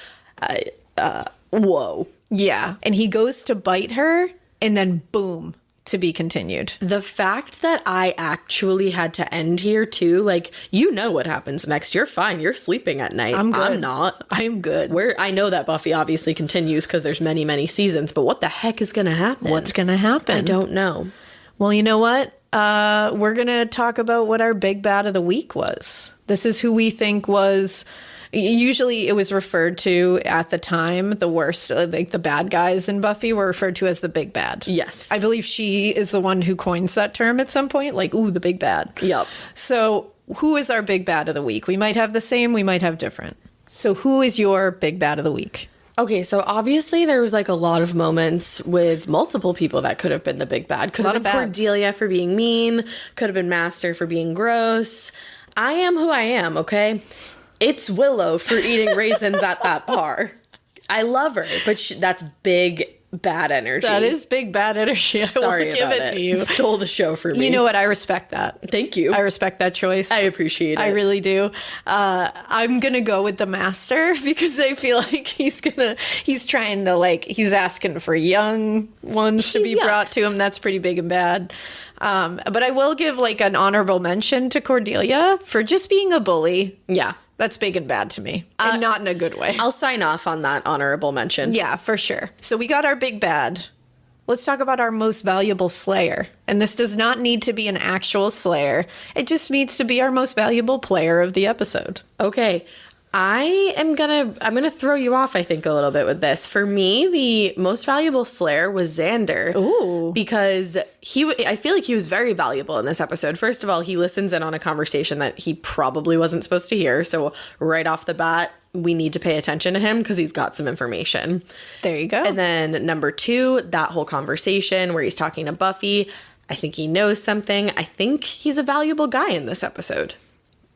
D: whoa.
C: Yeah. And he goes to bite her and then boom. To be continued.
D: The fact that I actually had to end here too, like, you know what happens next. You're fine. You're sleeping at night.
C: I'm good.
D: I'm not.
C: I'm good.
D: I know that Buffy obviously continues because there's many, many seasons, but what the heck is going to happen?
C: What's going to happen?
D: I don't know.
C: Well, you know what? We're going to talk about what our big bad of the week was. This is who we think was... Usually it was referred to at the time, the worst, like the bad guys in Buffy were referred to as the big bad.
D: Yes.
C: I believe she is the one who coins that term at some point, like, ooh, the big bad.
D: Yep.
C: So who is our big bad of the week? We might have the same, we might have different. So who is your big bad of the week?
D: Okay, so obviously there was like a lot of moments with multiple people that could have been the big bad. Could have been Cordelia for being mean, could have been Master for being gross. I am who I am, okay? It's Willow for eating raisins at that bar. I love her, but that's big bad energy.
C: That is big bad energy.
D: Sorry
C: I will
D: about
C: give it to you.
D: Stole the show for me.
C: You know what? I respect that.
D: Thank you.
C: I respect that choice.
D: I appreciate it.
C: I really do. I'm going to go with the Master because I feel like he's trying to like, he's asking for young ones to be brought to him. That's pretty big and bad. But I will give like an honorable mention to Cordelia for just being a bully.
D: Yeah.
C: That's big and bad to me, and not in a good way.
D: I'll sign off on that honorable mention.
C: Yeah, for sure. So we got our big bad. Let's talk about our most valuable slayer. And this does not need to be an actual slayer. It just needs to be our most valuable player of the episode.
D: Okay. I'm gonna throw you off, I think, a little bit with this. For me, the most valuable Slayer was Xander.
C: Ooh.
D: Because I feel like he was very valuable in this episode. First of all, he listens in on a conversation that he probably wasn't supposed to hear. So right off the bat, we need to pay attention to him because he's got some information.
C: There you go.
D: And then number 2, that whole conversation where he's talking to Buffy. I think he knows something. I think he's a valuable guy in this episode.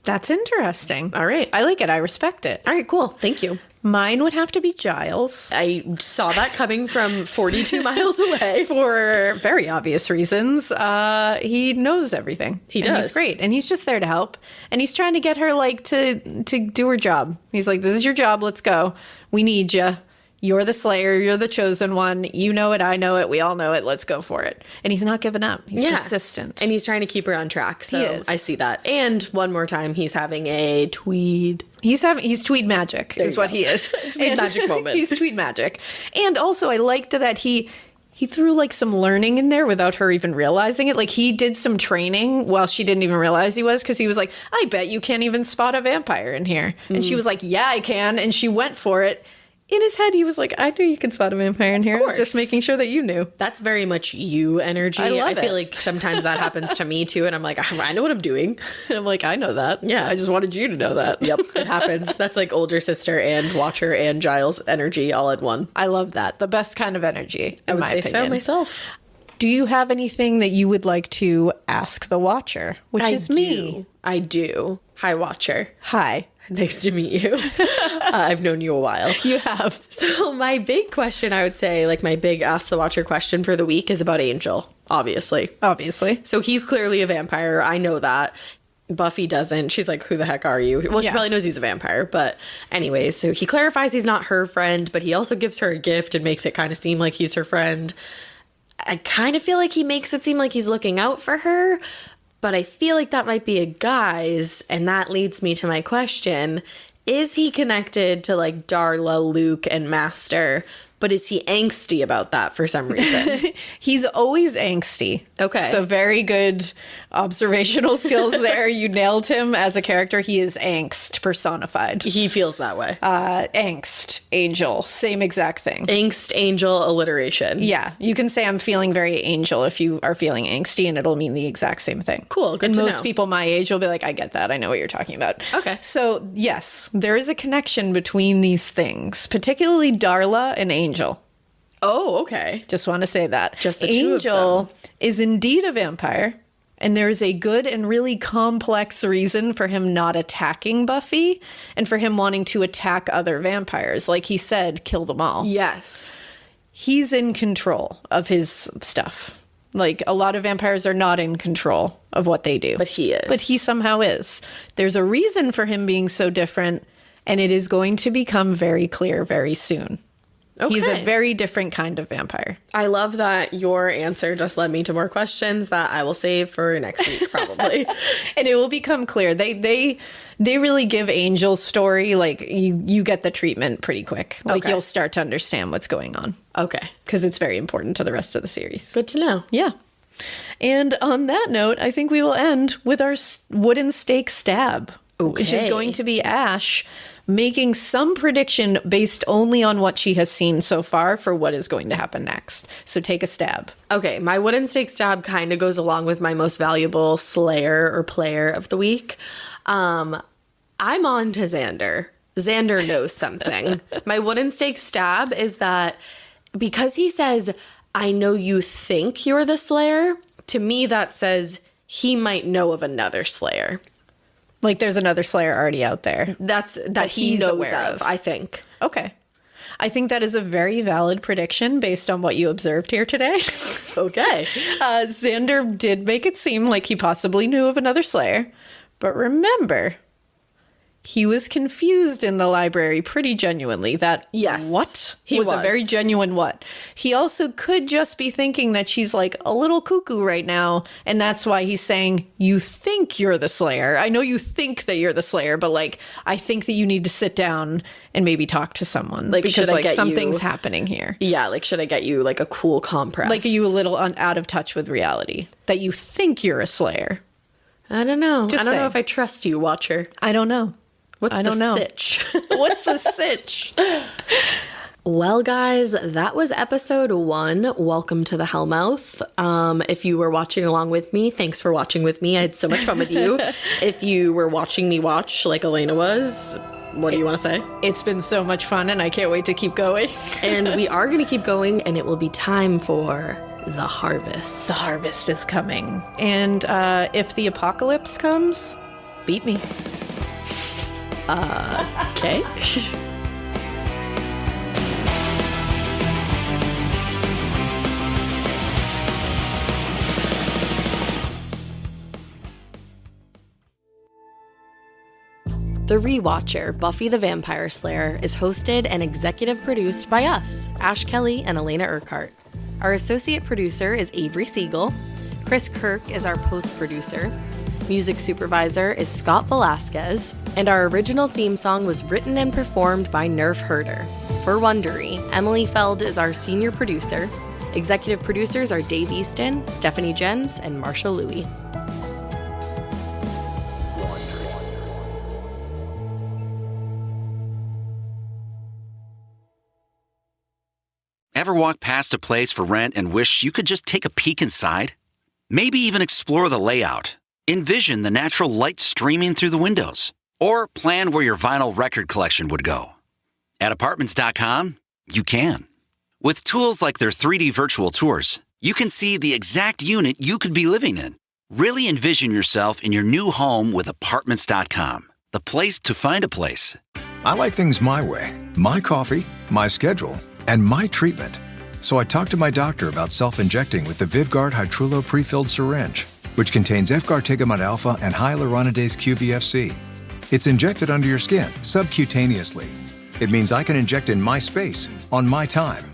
C: That's interesting.
D: All right.
C: I like it. I respect it.
D: All right, cool. Thank you.
C: Mine would have to be Giles.
D: I saw that coming from 42 miles away.
C: For very obvious reasons. He knows everything.
D: He does.
C: He's great. And he's just there to help. And he's trying to get her like to do her job. He's like, this is your job. Let's go. We need you. You're the Slayer. You're the chosen one. You know it. I know it. We all know it. Let's go for it. And he's not giving up. He's persistent.
D: And he's trying to keep her on track. So
C: He is.
D: I see that. And one more time, he's having a tweed.
C: He's tweed magic is what he is.
D: Tweed magic moment.
C: He's tweed magic. And also I liked that he threw like some learning in there without her even realizing it. Like he did some training while she didn't even realize he was, because he was like, I bet you can't even spot a vampire in here. And she was like, yeah, I can. And she went for it. In his head, he was like, I knew you could spot a vampire in here. I was just making sure that you knew.
D: That's very much you energy.
C: I love
D: feel
C: it.
D: like sometimes that happens to me too, and I'm like, I know what I'm doing.
C: And I'm like, I know that.
D: Yeah.
C: I just wanted you to know that.
D: Yep, it happens. That's like older sister and Watcher and Giles energy all in one.
C: I love that. The best kind of energy,
D: I
C: in
D: would
C: my
D: say
C: opinion.
D: so myself.
C: Do you have anything that you would like to ask the Watcher? Which is me.
D: I do. Hi, Watcher.
C: Hi.
D: Nice to meet you. I've known you a while.
C: You have.
D: So my big question, I would say, like my big Ask the Watcher question for the week is about Angel, obviously.
C: Obviously.
D: So he's clearly a vampire. I know that. Buffy doesn't. She's like, who the heck are you? Well, she probably knows he's a vampire. But anyways, so he clarifies he's not her friend, but he also gives her a gift and makes it kind of seem like he's her friend. I kind of feel like he makes it seem like he's looking out for her, but I feel like that might be a guise, and that leads me to my question. Is he connected to, like, Darla, Luke, and Master, but is he angsty about that for some reason?
C: He's always angsty.
D: Okay.
C: So very good observational skills there. You nailed him as a character. He is angst personified.
D: He feels that way.
C: Angst, Angel, same exact thing.
D: Angst, Angel, alliteration.
C: Yeah, you can say I'm feeling very Angel if you are feeling angsty, and it'll mean the exact same thing.
D: Cool, good
C: and
D: to
C: most
D: know.
C: people my age will be like, I get that. I know what you're talking about.
D: Okay.
C: So, yes, there is a connection between these things, particularly Darla and Angel.
D: Oh, okay.
C: Just want to say that.
D: Just the two of
C: Angel
D: them.
C: is indeed a vampire, and there's a good and really complex reason for him not attacking Buffy and for him wanting to attack other vampires. Like he said, kill them all.
D: Yes.
C: He's in control of his stuff. Like, a lot of vampires are not in control of what they do.
D: But he is.
C: But he somehow is. There's a reason for him being so different, and it is going to become very clear very soon.
D: Okay.
C: He's a very different kind of vampire.
D: I love that your answer just led me to more questions that I will save for next week, probably.
C: And it will become clear. They really give Angel's story, like, you get the treatment pretty quick. Like,
D: Okay.
C: you'll start to understand what's going on.
D: Okay.
C: Because it's very important to the rest of the series.
D: Good to know.
C: Yeah. And on that note, I think we will end with our wooden stake stab, which is
D: Okay.
C: going to be Ash making some prediction based only on what she has seen so far for what is going to happen next. So take a stab.
D: Okay, my wooden stake stab kind of goes along with my most valuable slayer or player of the week. I'm on to Xander. Xander knows something. My wooden stake stab is that because he says, I know you think you're the slayer, to me that says he might know of another slayer.
C: Like, there's another Slayer already out there.
D: That he
C: he's
D: knows
C: aware
D: of,
C: of.
D: I think.
C: Okay. I think that is a very valid prediction based on what you observed here today.
D: Okay.
C: Xander did make it seem like he possibly knew of another Slayer. But remember, he was confused in the library pretty genuinely. That
D: Yes,
C: what?
D: he
C: was a
D: was.
C: very genuine what. He also could just be thinking that she's like a little cuckoo right now, and that's why he's saying, you think you're the Slayer. I know you think that you're the Slayer, but like, I think that you need to sit down and maybe talk to someone.
D: Like,
C: because
D: should I
C: like
D: get
C: something's
D: you-
C: happening here.
D: Yeah, like, should I get you, like, a cool compress?
C: Like, are you a little out of touch with reality? That you think you're a Slayer.
D: I don't know.
C: Just
D: I don't know
C: saying.
D: if I trust you, Watcher.
C: I don't know.
D: What's
C: I
D: the
C: don't know.
D: sitch?
C: What's the sitch?
D: Well, guys, that was episode 1. Welcome to the Hellmouth. If you were watching along with me, thanks for watching with me. I had so much fun with you. If you were watching me watch like Alaina was, what do you want to say?
C: It's been so much fun, and I can't wait to keep going.
D: And we are going to keep going, and it will be time for the harvest.
C: The harvest is coming. And if the apocalypse comes, beat me.
D: Okay. The Rewatcher, Buffy the Vampire Slayer, is hosted and executive produced by us, Ash Kelley and Alaina Urquhart. Our associate producer is Avery Siegel. Chris Kirk is our post-producer. Music supervisor is Scott Velasquez. And our original theme song was written and performed by Nerf Herder. For Wondery, Emily Feld is our senior producer. Executive producers are Dave Easton, Stephanie Jens, and Marsha Louie.
B: Ever walk past a place for rent and wish you could just take a peek inside? Maybe even explore the layout. Envision the natural light streaming through the windows. Or plan where your vinyl record collection would go. At Apartments.com, you can. With tools like their 3D virtual tours, you can see the exact unit you could be living in. Really envision yourself in your new home with Apartments.com, the place to find a place.
J: I like things my way. My coffee, my schedule, and my treatment. So I talked to my doctor about self-injecting with the Vyvgart Hytrulo pre-filled syringe, which contains efgartigimod alpha and hyaluronidase QVFC. It's injected under your skin, subcutaneously. It means I can inject in my space, on my time.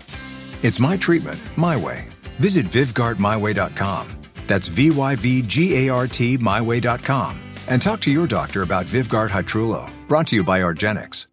J: It's my treatment, my way. Visit VyvgartMyWay.com. That's VYVGART MyWay.com. And talk to your doctor about Vyvgart Hytrulo, brought to you by Argenix.